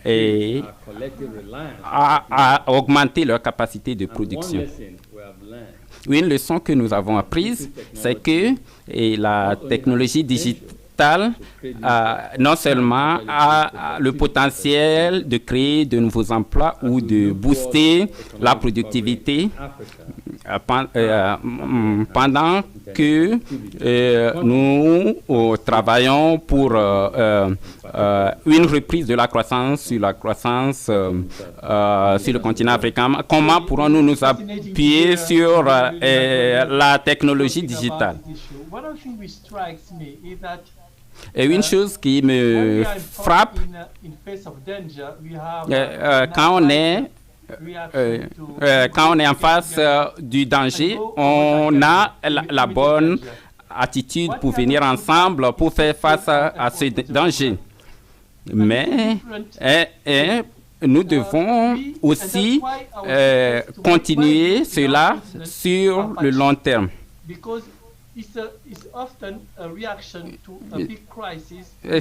et à augmenter leur capacité de production. Une leçon que nous avons apprise, c'est que la technologie digitale non seulement a le potentiel de créer de nouveaux emplois ou de booster la productivité pendant que nous travaillons pour une reprise de la croissance sur le continent africain. Comment pourrons-nous nous appuyer sur la technologie digitale? Et une chose qui me frappe, quand on est en face du danger, on a la bonne attitude pour venir ensemble pour faire face à ce danger. Mais nous devons aussi continuer cela sur le long terme.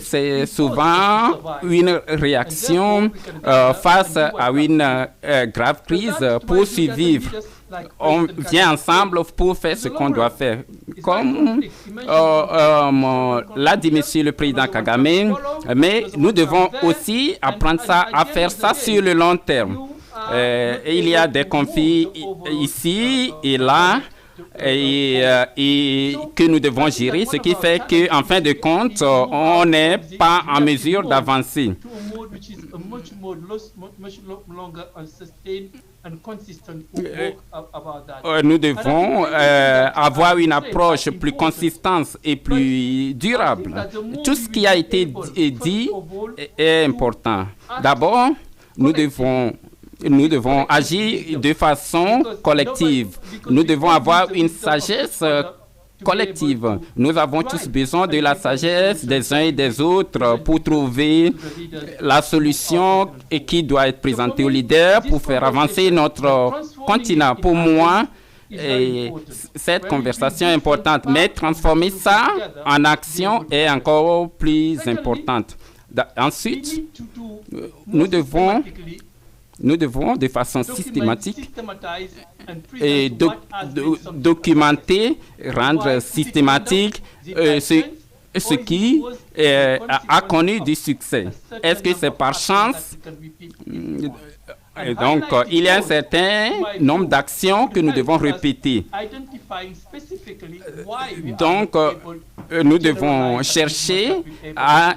C'est souvent une réaction face à une grave crise pour survivre. On vient ensemble pour faire ce qu'on doit faire. Comme l'a dit Monsieur le Président Kagame, mais nous devons aussi apprendre à faire ça sur le long terme. Il y a des conflits ici et là, et que nous devons gérer, ce qui fait qu'en fin de compte, on n'est pas en mesure d'avancer. Nous devons avoir une approche plus consistante et plus durable. Tout ce qui a été dit est important. D'abord, nous devons agir de façon collective. Nous devons avoir une sagesse collective. Nous avons tous besoin de la sagesse des uns et des autres pour trouver la solution qui doit être présentée aux leaders pour faire avancer notre continent. Pour moi, cette conversation est importante, mais transformer ça en action est encore plus importante. Ensuite, nous devons de façon systématique et documenter, rendre systématique ce qui a connu du succès. Est-ce que c'est par chance? Donc, il y a un certain nombre d'actions que nous devons répéter. Donc, nous devons chercher à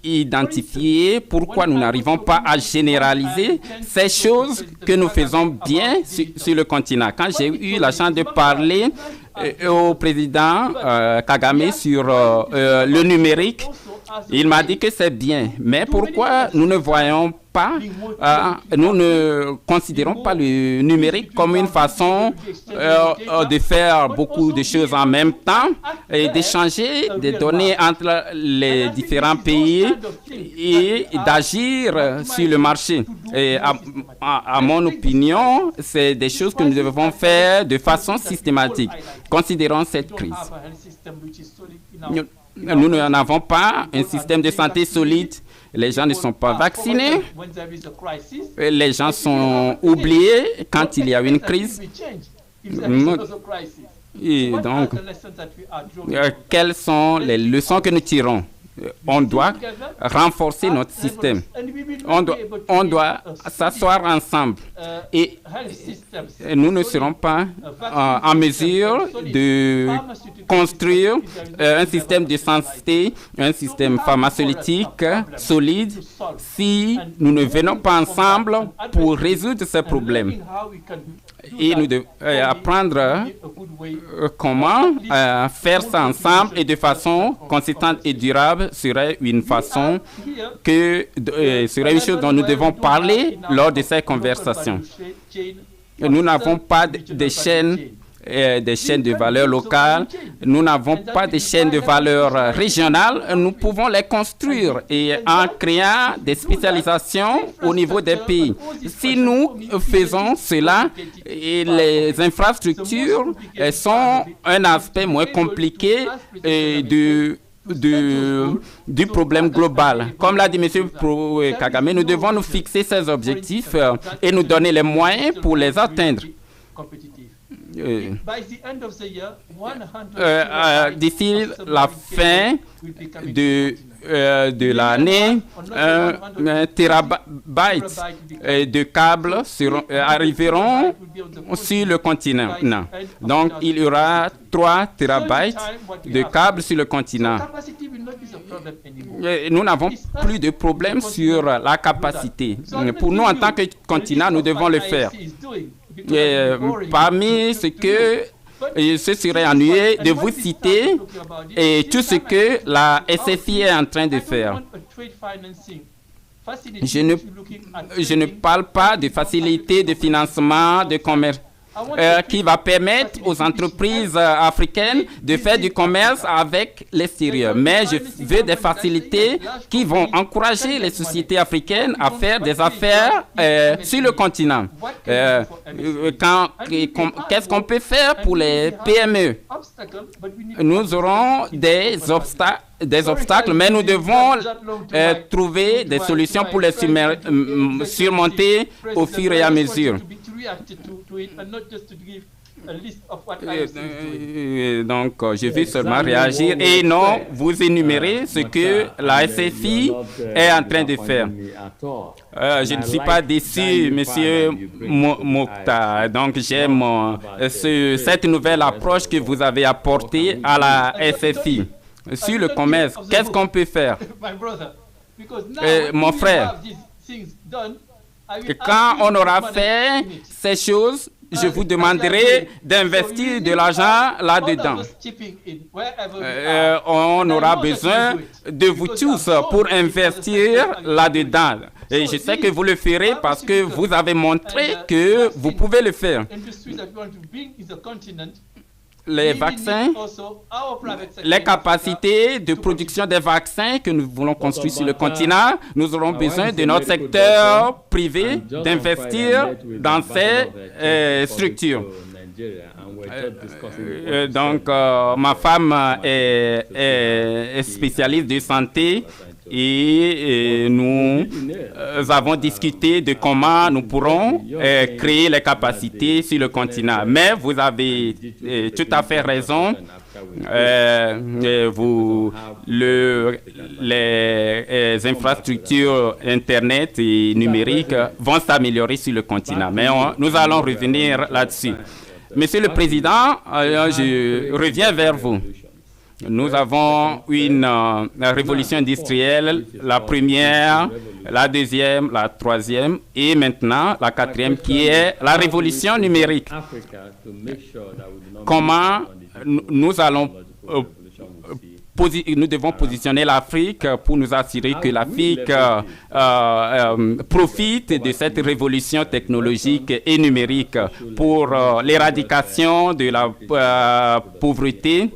identifier pourquoi nous n'arrivons pas à généraliser ces choses que nous faisons bien sur le continent. Quand j'ai eu la chance de parler au président Kagame sur le numérique, il m'a dit que c'est bien. Mais pourquoi nous ne voyons pas, nous ne considérons pas le numérique comme une façon de faire beaucoup de choses en même temps et d'échanger des données entre les différents pays et d'agir sur le marché. Et à mon opinion, c'est des choses que nous devons faire de façon systématique. Considérons cette crise. Nous n'en avons pas un système de santé solide. Les gens ne sont pas vaccinés. Les gens sont oubliés quand il y a une crise. Et donc, quelles sont les leçons que nous tirons? On doit renforcer notre système. On doit s'asseoir ensemble. Et nous ne serons pas en mesure de construire un système de santé, un système pharmaceutique solide si nous ne venons pas ensemble pour résoudre ces problèmes. Et nous devons apprendre comment faire ça ensemble et de façon consistante et durable serait une façon serait une chose dont nous devons parler lors de ces conversations. Nous n'avons pas des chaînes de valeur locales, nous n'avons pas de chaînes de valeur régionales, nous pouvons les construire et en créant des spécialisations au niveau des pays. Si nous faisons cela, les infrastructures sont un aspect moins compliqué du problème global. Comme l'a dit M. Kagame, nous devons nous fixer ces objectifs et nous donner les moyens pour les atteindre. D'ici la fin de l'année, un terabyte de câbles arriveront sur le continent. Donc, il y aura 3 terabytes de câbles sur le continent. Nous n'avons plus de problème sur la capacité. Pour nous, en tant que continent, nous devons le faire. Parmi ce que ce serait ennuyeux de vous citer et tout ce que la SFI est en train de faire. Je ne parle pas de facilité de financement, de commerce. Qui va permettre aux entreprises africaines de faire du commerce avec l'extérieur. Mais je veux des facilités qui vont encourager les sociétés africaines à faire des affaires sur le continent. Qu'est-ce qu'on peut faire pour les PME? Nous aurons des obstacles, mais nous devons trouver des solutions pour les surmonter au fur et à mesure. Donc, je vais seulement réagir et non vous énumérer ce que la SFI est en train de faire. Je ne suis pas déçu, Monsieur Mokhtar. Donc, j'aime cette nouvelle approche que vous avez apportée à la SFI. Sur le commerce, qu'est-ce qu'on peut faire? Mon frère, quand on aura fait ces choses, je vous demanderai d'investir de l'argent là-dedans. On aura besoin de vous tous pour investir là-dedans. Et je sais que vous le ferez parce que vous avez montré que vous pouvez le faire. les vaccins, les capacités de production des vaccins que nous voulons construire sur le continent, nous aurons besoin de notre secteur privé d'investir dans ces structures. Donc, ma femme est spécialiste de santé et nous avons discuté de comment nous pourrons créer les capacités sur le continent. Mais vous avez tout à fait raison. Les infrastructures Internet et numériques vont s'améliorer sur le continent. Mais nous allons revenir là-dessus. Monsieur le Président, je reviens vers vous. Nous avons une révolution industrielle, la première, la deuxième, la troisième et maintenant la quatrième qui est la révolution numérique. Comment nous allons nous devons positionner l'Afrique pour nous assurer que l'Afrique profite de cette révolution technologique et numérique pour l'éradication de la pauvreté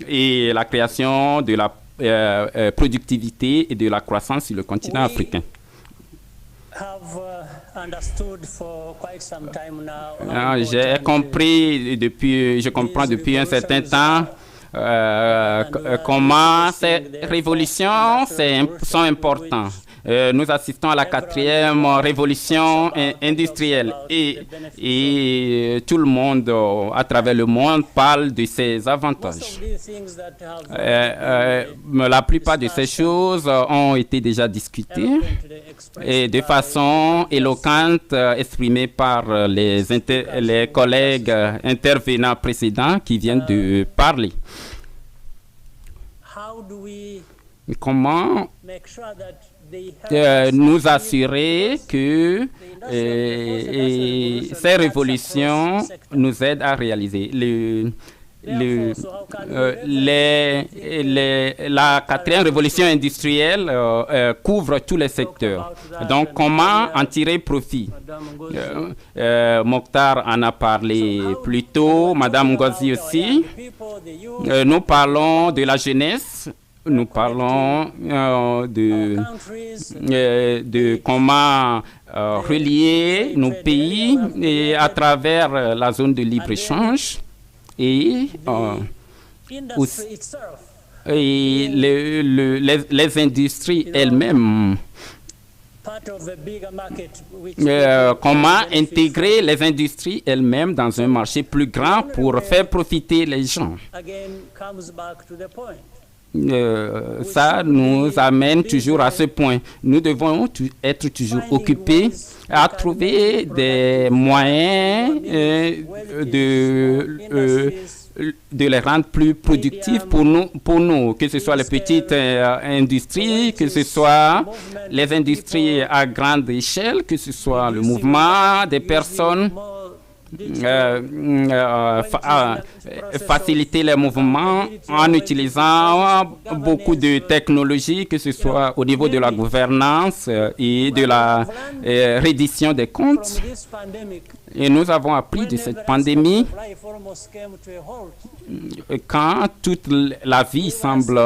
et la création de la productivité et de la croissance sur le continent africain. J'ai compris je comprends depuis un certain temps comment ces révolutions sont importantes. Nous assistons à la quatrième révolution industrielle et tout le monde à travers le monde parle de ses avantages. La plupart de ces choses ont été déjà discutées et de façon éloquente exprimée par les collègues intervenants précédents qui viennent de parler. Comment nous assurer que ces révolutions nous aident à réaliser. La quatrième révolution industrielle couvre tous les secteurs. Donc, comment en tirer profit? Mokhtar en a parlé plus tôt, Madame Ngozi aussi. Nous parlons de la jeunesse. Nous parlons de comment relier nos pays et à travers la zone de libre-échange et les industries elles-mêmes. Comment intégrer les industries elles-mêmes dans un marché plus grand pour faire profiter les gens. Ça nous amène toujours à ce point. Nous devons être toujours occupés à trouver des moyens de les rendre plus productifs pour nous, que ce soit les petites industries, que ce soit les industries à grande échelle, que ce soit le mouvement des personnes. Faciliter les mouvements en utilisant beaucoup de technologies, que ce soit au niveau de la gouvernance et de la reddition des comptes. Et nous avons appris de cette pandémie quand toute la vie semble,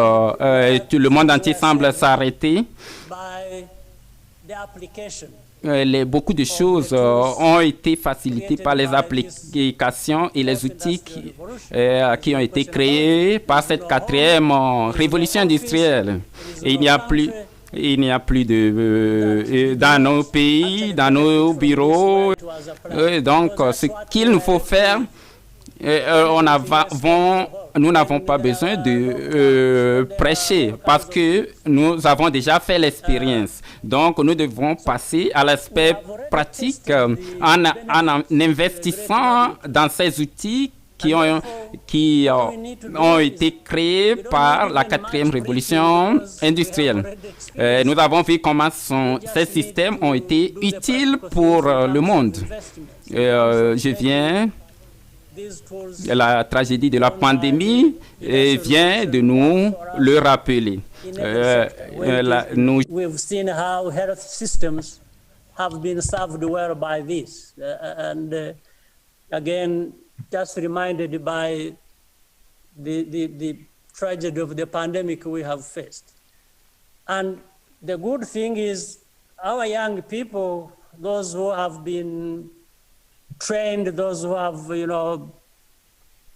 tout le monde entier semble s'arrêter. Beaucoup de choses ont été facilitées par les applications et les outils qui ont été créés par cette quatrième révolution industrielle. Et il n'y a plus de dans nos pays, dans nos bureaux. Donc, ce qu'il nous faut faire, nous n'avons pas besoin de prêcher parce que nous avons déjà fait l'expérience. Donc, nous devons passer à l'aspect pratique en investissant dans ces outils qui ont été créés par la quatrième révolution industrielle. Nous avons vu comment ces systèmes ont été utiles pour le monde. La tragédie de la pandémie vient de nous le rappeler. We've seen how health systems have been served well by this. And again, just reminded by the tragedy of the pandemic we have faced. And the good thing is our young people, those who have been trained, those who have,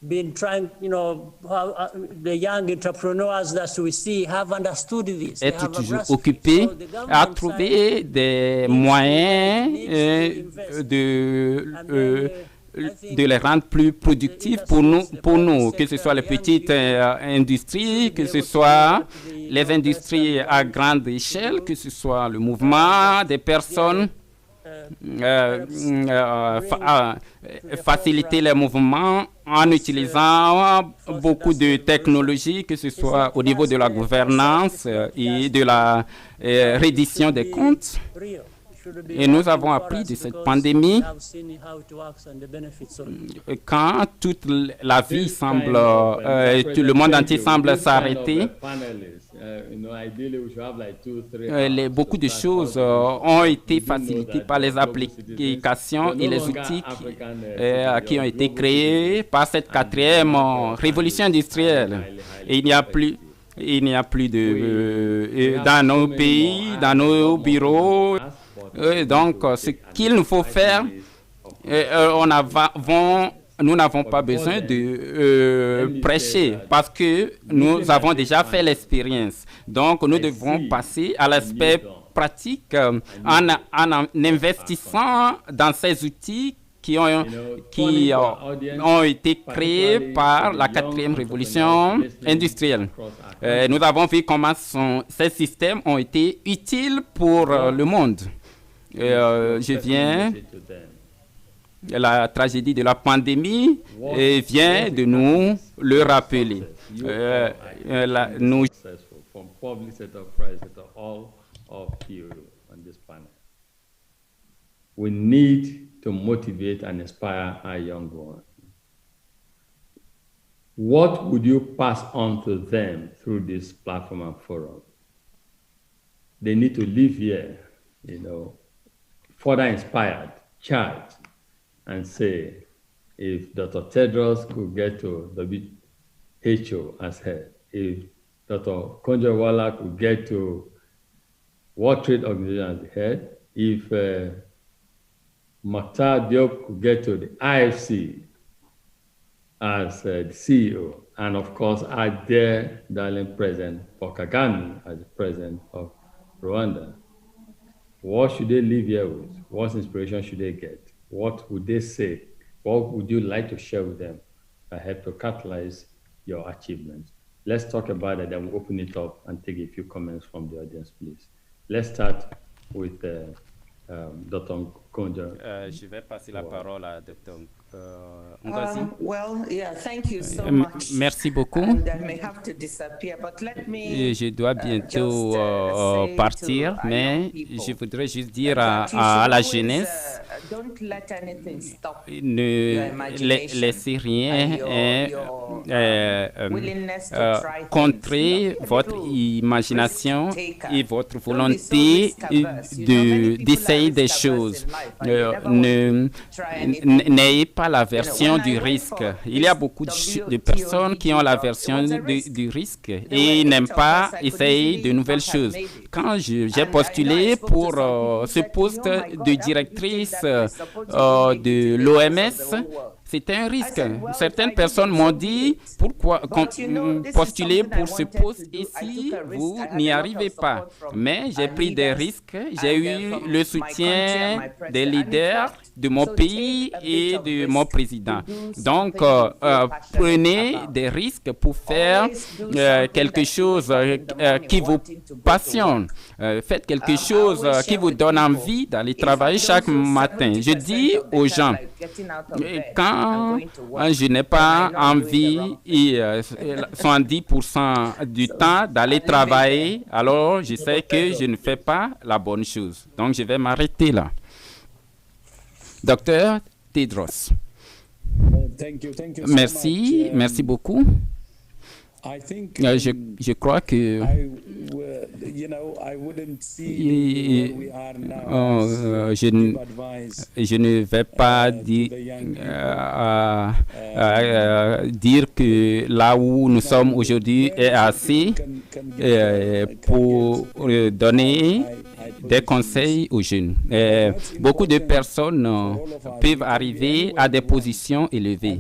been trying, the young entrepreneurs that we see have understood this. Être toujours occupé à trouver des moyens de les rendre plus productifs pour nous, que ce soit les petites industries, que ce soit les industries à grande échelle, que ce soit le mouvement des personnes, faciliter les mouvements en utilisant beaucoup de technologies, que ce soit au niveau de la gouvernance et de la reddition des comptes. Et nous avons appris de cette pandémie quand toute la vie semble, tout le monde entier semble s'arrêter. Beaucoup de choses ont été facilitées par les applications et les outils qui ont été créés par cette quatrième révolution industrielle. Et il n'y a plus de dans nos pays, dans nos bureaux. Donc, ce qu'il nous faut faire, nous n'avons pas besoin de prêcher parce que nous avons déjà fait l'expérience. Donc, nous devons passer à l'aspect pratique en investissant dans ces outils qui ont été créés par la quatrième révolution industrielle. Nous avons vu comment ces systèmes ont été utiles pour le monde. Je viens, la tragédie de la pandémie vient de nous le rappeler. We need to motivate and inspire our young ones. What would you pass on to them through this platform and forum? They need to live here, further inspired, charged, and say, if Dr. Tedros could get to WHO as head, if Dr. Konjo-Iweala could get to World Trade Organization as head, if Makhtar Diop could get to the IFC as the CEO, and of course, our dear darling President Paul Kagame as the President of Rwanda, what should they live here with? What inspiration should they get? What would they say? What would you like to share with them that help to catalyze your achievements? Let's talk about it, then we'll open it up and take a few comments from the audience, please. Let's start with Dr. Konjo. Je vais passer la parole à Dr. Thank you so much. Merci beaucoup. Je dois bientôt partir, mais je voudrais juste dire à la jeunesse, ne laissez rien contrer votre imagination et votre volonté d'essayer des choses. N'ayez pas l'aversion du risque. Il y a beaucoup de personnes qui ont l'aversion du risque et n'aiment pas essayer de nouvelles choses. Quand j'ai postulé pour ce poste de directrice de l'OMS, c'était un risque. Certaines personnes m'ont dit, pourquoi postuler pour ce poste et si vous n'y arrivez pas? Mais j'ai pris des risques. J'ai eu le soutien des leaders de mon pays et de mon président. Donc, prenez des risques pour faire quelque chose qui vous passionne. Faites quelque chose qui vous donne envie d'aller travailler chaque matin. Je dis aux gens, quand je n'ai pas envie, 70% du temps d'aller travailler, alors je sais que je ne fais pas la bonne chose. Donc, je vais m'arrêter là. Docteur Tedros. Merci beaucoup. Je crois que je ne vais pas dire que là où nous sommes aujourd'hui est assez pour donner des conseils aux jeunes. Beaucoup de personnes peuvent arriver à des positions élevées.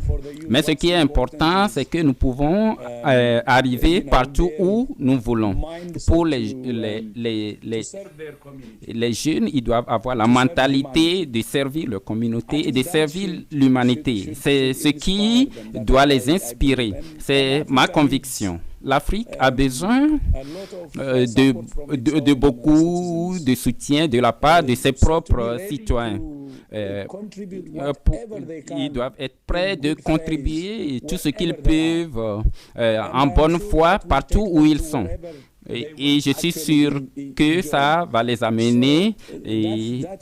Mais ce qui est important, c'est que nous pouvons arriver partout où nous voulons. Pour les jeunes, ils doivent avoir la mentalité de servir leur communauté et de servir l'humanité. C'est ce qui doit les inspirer. C'est ma conviction. L'Afrique a besoin de beaucoup de soutien de la part de ses propres citoyens. Ils doivent être prêts de contribuer tout ce qu'ils peuvent en bonne foi partout où ils sont. Et je suis sûr que ça va les amener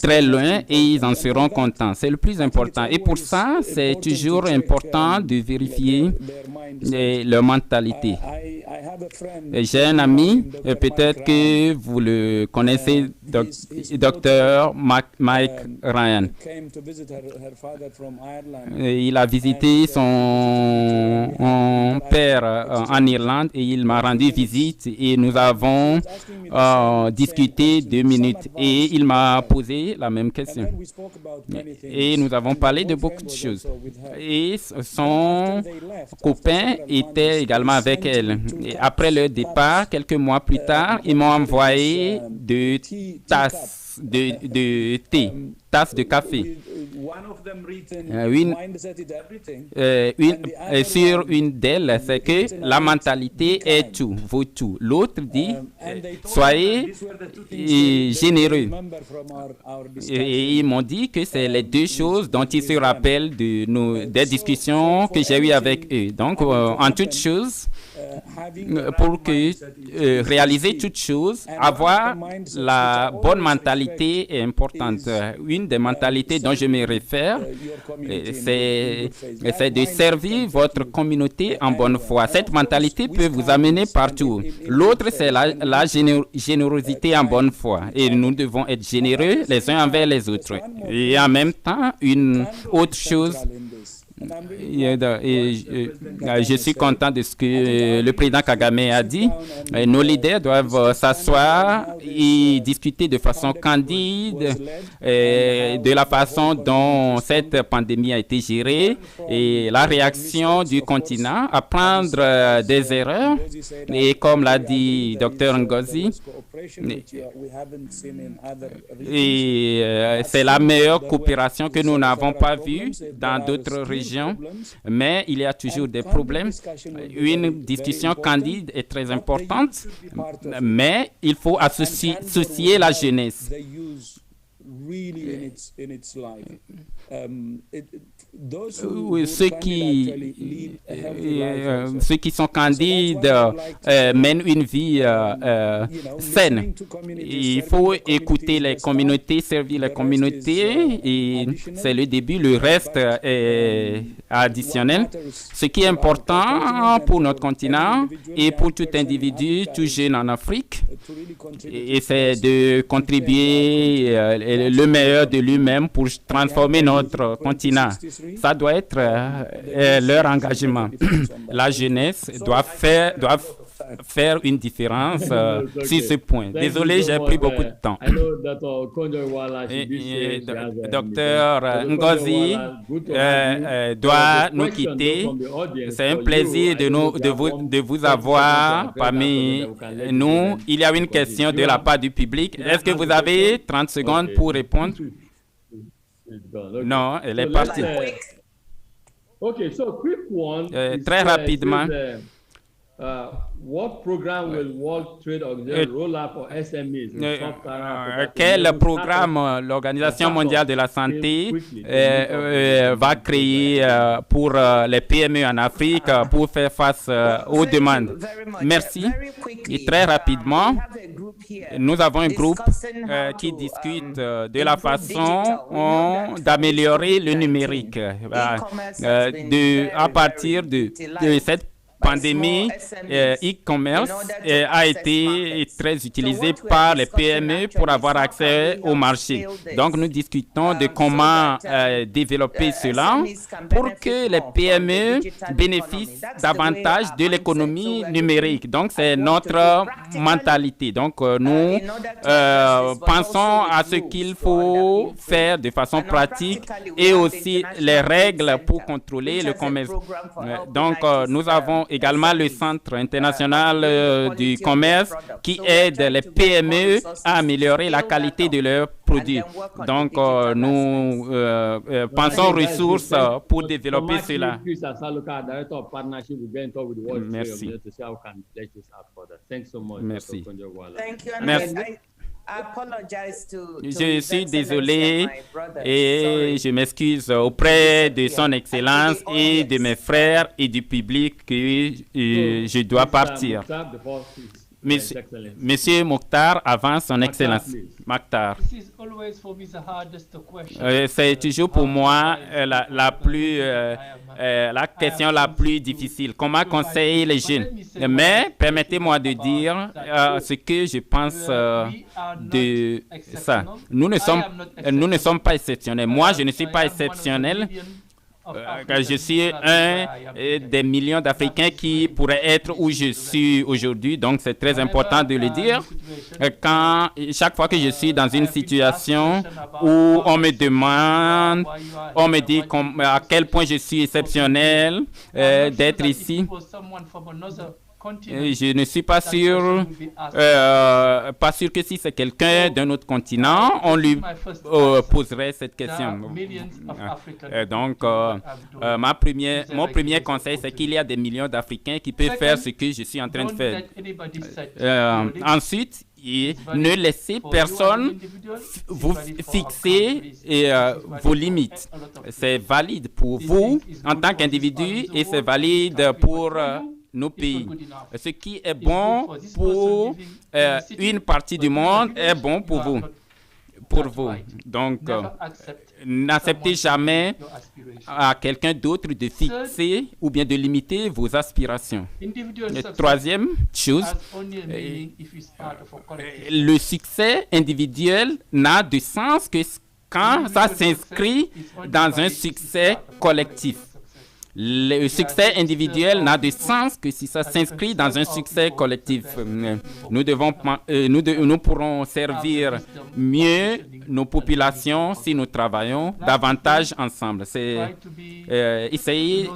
très loin et ils en seront contents. C'est le plus important. Et pour ça, c'est toujours important de vérifier leur mentalité. J'ai un ami, peut-être que vous le connaissez, Dr. Mike Ryan. Il a visité son père en Irlande et il m'a rendu visite et nous avons discuté 2 minutes et il m'a posé la même question. Et nous avons parlé de beaucoup de choses. Et son copain était également avec elle. Et après leur départ, quelques mois plus tard, ils m'ont envoyé 2 tasses de thé, tasses de café. Sur une d'elles, c'est que la mentalité est tout, vaut tout. L'autre dit, soyez généreux. Et ils m'ont dit que c'est les 2 choses dont ils se rappellent des discussions que j'ai eues avec eux. Donc, en toute chose, pour réaliser toute chose, avoir la bonne mentalité est importante. Une des mentalités dont je me réfère, c'est de servir votre communauté en bonne foi. Cette mentalité peut vous amener partout. L'autre, c'est la générosité en bonne foi. Et nous devons être généreux les uns envers les autres. Et en même temps, une autre chose, je suis content de ce que le président Kagame a dit. Nos leaders doivent s'asseoir et discuter de façon candide de la façon dont cette pandémie a été gérée et la réaction du continent, apprendre des erreurs. Et comme l'a dit Dr. Ngozi, c'est la meilleure coopération que nous n'avons pas vue dans d'autres régions. Mais il y a toujours des problèmes. Une discussion candide est très importante, mais il faut associer la jeunesse. Ceux qui sont candides mènent une vie saine. Il faut écouter les communautés, servir les communautés et c'est le début. Le reste est additionnel. Ce qui est important pour notre continent et pour tout individu, tout jeune en Afrique, et c'est de contribuer le meilleur de lui-même pour transformer notre continent. Ça doit être leur engagement. La jeunesse doit faire une différence sur ce point. Désolé, j'ai pris beaucoup de temps. Docteur Ngozi doit nous quitter. C'est un plaisir de vous avoir parmi nous. Il y a une question de la part du public. Est-ce que vous avez 30 secondes pour répondre? Non, elle est partie. Très rapidement. What program will World Trade Organization roll out for SMEs in Sub-Saharan Africa? Quel programme l'Organisation mondiale de la santé va créer pour les PME en Afrique pour faire face aux demandes? Merci. Et très rapidement, nous avons un groupe qui discute de la façon d'améliorer le numérique à partir de cette pandémie, e-commerce a été très utilisé par les PME pour avoir accès au marché. Donc, nous discutons de comment développer cela pour que les PME bénéficient davantage de l'économie numérique. Donc, c'est notre mentalité. Donc, nous pensons à ce qu'il faut faire de façon pratique et aussi les règles pour contrôler le commerce. Donc, nous avons également le Centre international du commerce qui aide les PME à améliorer la qualité de leurs produits. Donc, nous pensons aux ressources pour développer cela. Merci. Merci. Merci. Je suis désolé et je m'excuse auprès de son Excellence et de mes frères et du public que je dois partir. Monsieur Mokhtar, avant son Excellence. Mokhtar. C'est toujours pour moi la question la plus difficile. Comment conseiller les jeunes? Mais permettez-moi de dire ce que je pense de ça. Nous ne sommes pas exceptionnels. Moi, je ne suis pas exceptionnel. Je suis un des millions d'Africains qui pourraient être où je suis aujourd'hui, donc c'est très important de le dire. Chaque fois que je suis dans une situation où on me demande, on me dit à quel point je suis exceptionnel d'être ici, je ne suis pas sûr que si c'est quelqu'un d'un autre continent, on lui poserait cette question. Donc, mon premier conseil, c'est qu'il y a des millions d'Africains qui peuvent faire ce que je suis en train de faire. Ensuite, ne laissez personne vous fixer vos limites. C'est valide pour vous en tant qu'individu et c'est valide pour nos pays. Ce qui est bon pour une partie du monde est bon pour vous. Donc, n'acceptez jamais à quelqu'un d'autre de fixer ou bien de limiter vos aspirations. Troisième chose, le succès individuel n'a de sens que quand ça s'inscrit dans un succès collectif. Le succès individuel n'a de sens que si ça s'inscrit dans un succès collectif. Nous pourrons servir mieux nos populations si nous travaillons davantage ensemble. C'est essayer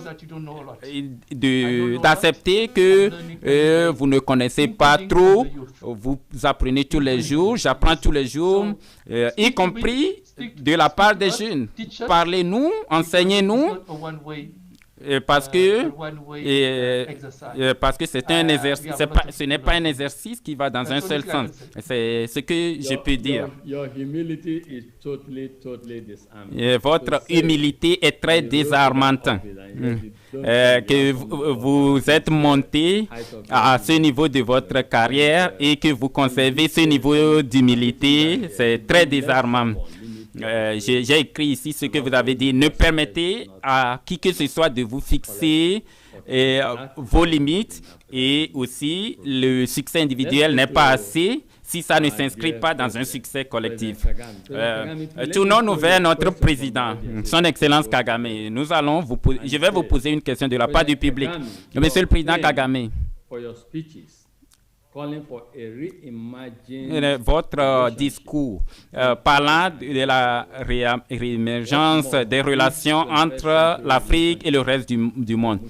d'accepter que vous ne connaissez pas trop. Vous apprenez tous les jours, j'apprends tous les jours, y compris de la part des jeunes. Parlez-nous, enseignez-nous. Parce que c'est un exercice, ce n'est pas un exercice qui va dans un seul sens. C'est ce que je peux dire. Votre humilité est très désarmante. Que vous êtes monté à ce niveau de votre carrière et que vous conservez ce niveau d'humilité, c'est très désarmant. J'ai écrit ici ce que vous avez dit. Ne permettez à qui que ce soit de vous fixer vos limites et aussi le succès individuel n'est pas assez si ça ne s'inscrit pas dans un succès collectif. Tournons-nous vers notre président, son Excellence Kagame. Je vais vous poser une question de la part du public. Monsieur le Président Kagame, votre discours parlant de la réémergence des relations entre l'Afrique et le reste du monde.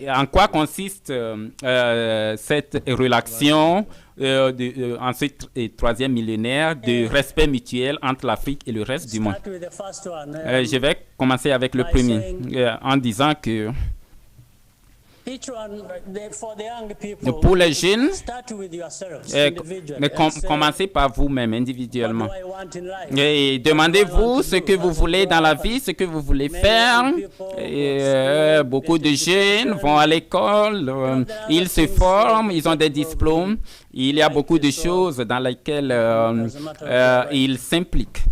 En quoi consiste cette relation en ce troisième millénaire de respect mutuel entre l'Afrique et le reste du monde? Je vais commencer avec le premier en disant que pour les jeunes, commencez par vous-même individuellement. Et demandez-vous ce que vous voulez dans la vie, ce que vous voulez faire. Et, beaucoup de jeunes vont à l'école, ils se forment, ils ont des diplômes. Il y a beaucoup de choses dans lesquelles ils s'impliquent.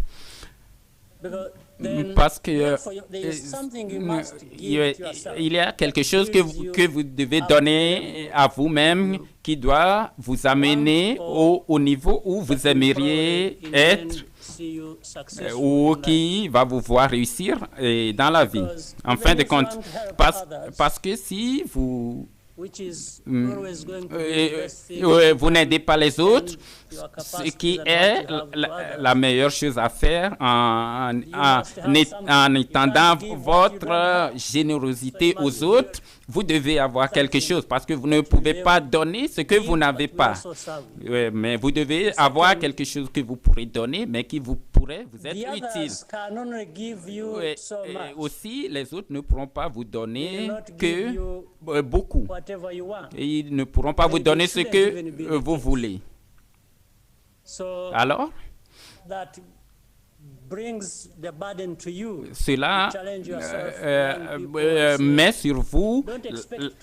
parce que il y a quelque chose que vous devez donner à vous-même qui doit vous amener au niveau où vous aimeriez être ou qui va vous voir réussir dans la vie. En fin de compte, parce que si vous vous n'aidez pas les autres, ce qui est la meilleure chose à faire en étendant votre générosité aux autres, vous devez avoir quelque chose parce que vous ne pouvez pas donner ce que vous n'avez pas. Mais vous devez avoir quelque chose que vous pourrez donner, mais qui vous pourrait vous être utile. Et aussi, les autres ne pourront pas vous donner que beaucoup. Et ils ne pourront pas vous donner ce que vous voulez. Alors, cela met sur vous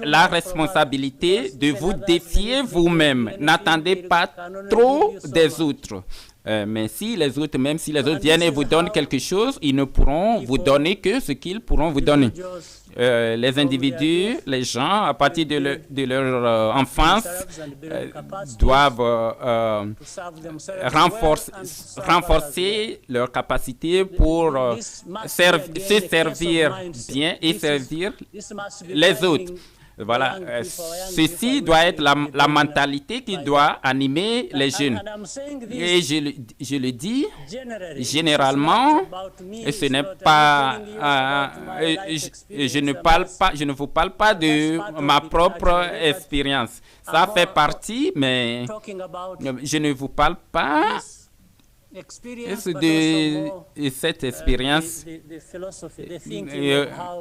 la responsabilité de vous défier vous-même. N'attendez pas trop des autres. Mais si les autres, même si les autres viennent et vous donnent quelque chose, ils ne pourront vous donner que ce qu'ils pourront vous donner. Les individus, les gens, à partir de leur enfance, doivent renforcer leur capacité pour se servir bien et servir les autres. Voilà, ceci doit être la mentalité qui doit animer les jeunes. Et je le dis généralement, et ce n'est pas, je ne vous parle pas de ma propre expérience. Ça fait partie, mais je ne vous parle pas de cette expérience,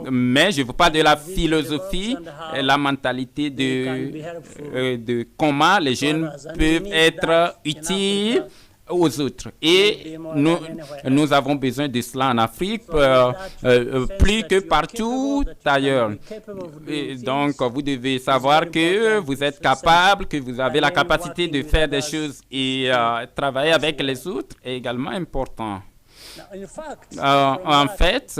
mais je vous parle de la philosophie et la mentalité de comment les jeunes peuvent être utiles aux autres. Et nous avons besoin de cela en Afrique plus que partout ailleurs. Et donc, vous devez savoir que vous êtes capable, que vous avez la capacité de faire des choses et travailler avec les autres est également important. En fait,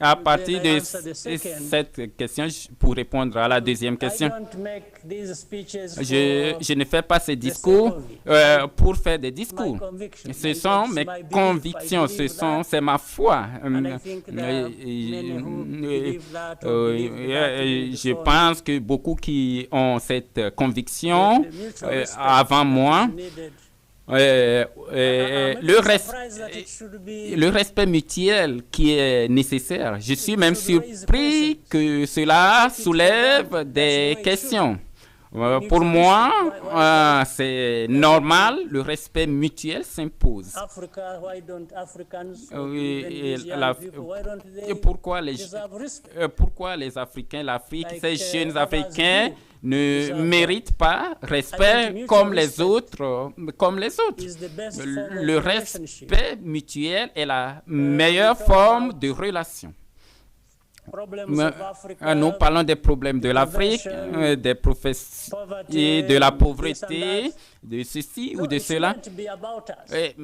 à partir de cette question, pour répondre à la deuxième question, je ne fais pas ces discours pour faire des discours. Ce sont mes convictions, c'est ma foi. Je pense que beaucoup qui ont cette conviction avant moi, le respect mutuel qui est nécessaire. Je suis même surpris que cela soulève des questions. Pour moi, c'est normal, le respect mutuel s'impose. Pourquoi les Africains, l'Afrique, ces jeunes Africains ne méritent pas respect comme les autres, Le respect mutuel est la meilleure forme de relation. Nous parlons des problèmes de l'Afrique, et de la pauvreté, de ceci ou de cela. Et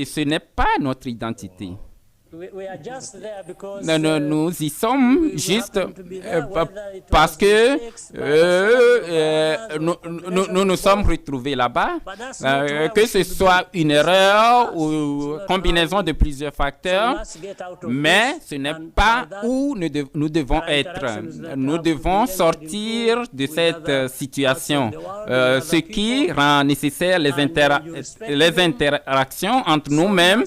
ce n'est pas notre identité. Nous y sommes juste parce que nous nous sommes retrouvés là-bas, que ce soit une erreur ou combinaison de plusieurs facteurs, mais ce n'est pas où nous devons être. Nous devons sortir de cette situation, ce qui rend nécessaire les interactions entre nous-mêmes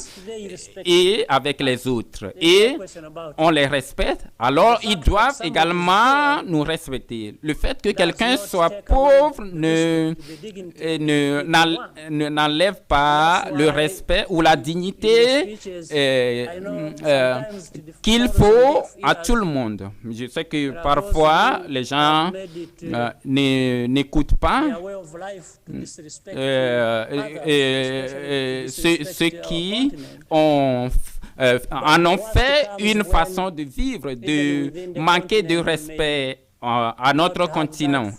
et avec les autres, et on les respecte, alors ils doivent également nous respecter. Le fait que quelqu'un soit pauvre n'enlève pas le respect ou la dignité qu'il faut à tout le monde. Je sais que parfois les gens n'écoutent pas ceux qui en ont fait une façon de vivre, de manquer de respect à notre continent.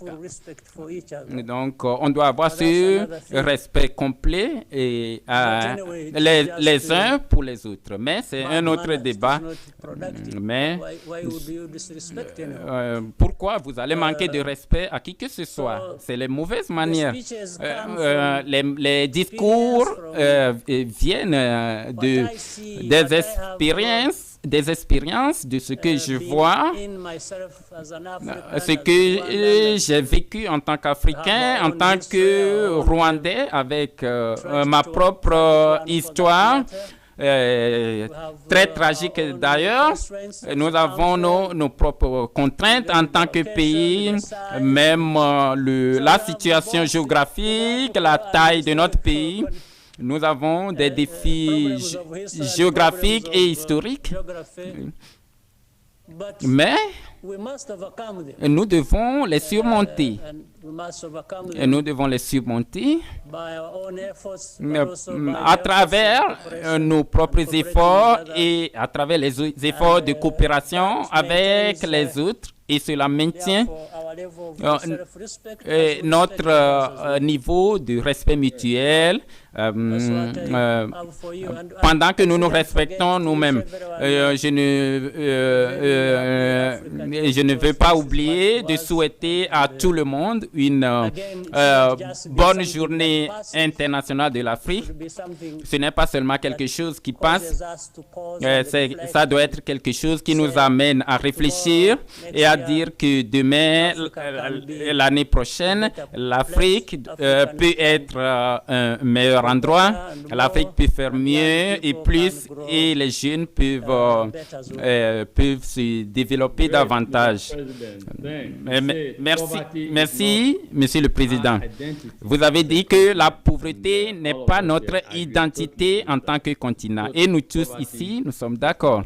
Donc, on doit avoir ce respect complet et, les uns pour les autres. Mais c'est un autre débat. Mais pourquoi vous allez manquer de respect à qui que ce soit? C'est les mauvaises manières. Les discours viennent des expériences de ce que je vois, ce que j'ai vécu en tant qu'Africain, en tant que Rwandais, avec ma propre histoire, très tragique d'ailleurs. Nous avons nos propres contraintes en tant que pays, même la situation géographique, la taille de notre pays. Nous avons des défis géographiques et historiques, mais nous devons les surmonter. Et nous devons les surmonter à travers nos propres efforts et à travers les efforts de coopération avec les autres. Et cela maintient notre niveau de respect mutuel pendant que nous nous respectons nous-mêmes. Je ne veux pas oublier de souhaiter à tout le monde une bonne journée internationale de l'Afrique. Ce n'est pas seulement quelque chose qui passe, ça doit être quelque chose qui nous amène à réfléchir et à dire que demain, l'année prochaine, l'Afrique peut être un meilleur endroit. L'Afrique peut faire mieux et plus, et les jeunes peuvent se développer davantage. Merci, Monsieur le Président. Vous avez dit que la pauvreté n'est pas notre identité en tant que continent. Et nous tous ici, nous sommes d'accord.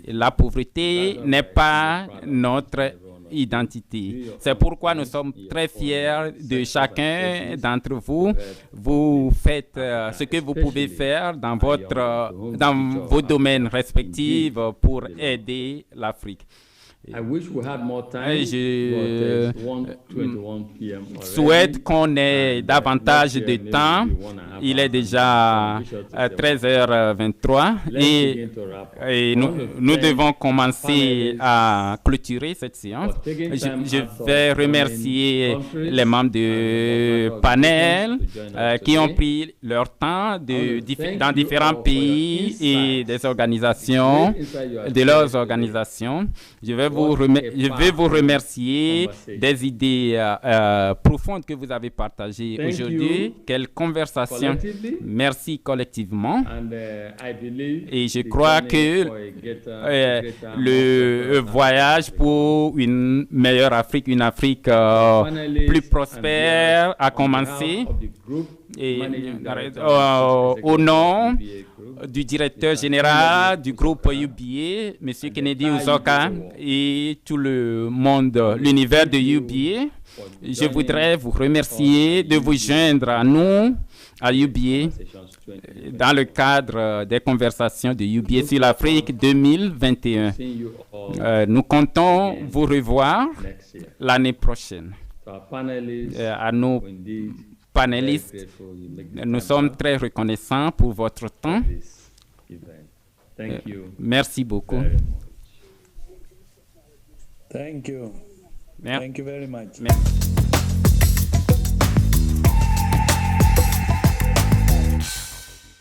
La pauvreté n'est pas notre identité. C'est pourquoi nous sommes très fiers de chacun d'entre vous. Vous faites ce que vous pouvez faire dans vos domaines respectifs pour aider l'Afrique. Je souhaite qu'on ait davantage de temps. Il est déjà 13h23 et nous devons commencer à clôturer cette séance. Je vais remercier les membres du panel qui ont pris leur temps dans différents pays et des organisations, de leurs organisations. Je vais vous remercier des idées profondes que vous avez partagées aujourd'hui. Quelle conversation. Merci collectivement. Et je crois que le voyage pour une meilleure Afrique, une Afrique plus prospère a commencé. Et, au nom du directeur général du groupe UBA, M. Kennedy Uzoka, et tout le monde, l'univers de UBA, je voudrais vous remercier de vous joindre à nous, à UBA, dans le cadre des conversations de UBA sur l'Afrique 2021. Nous comptons vous revoir l'année prochaine. À nos panélistes, nous sommes très reconnaissants pour votre temps. Merci beaucoup. Thank you. Thank you very much. Merci.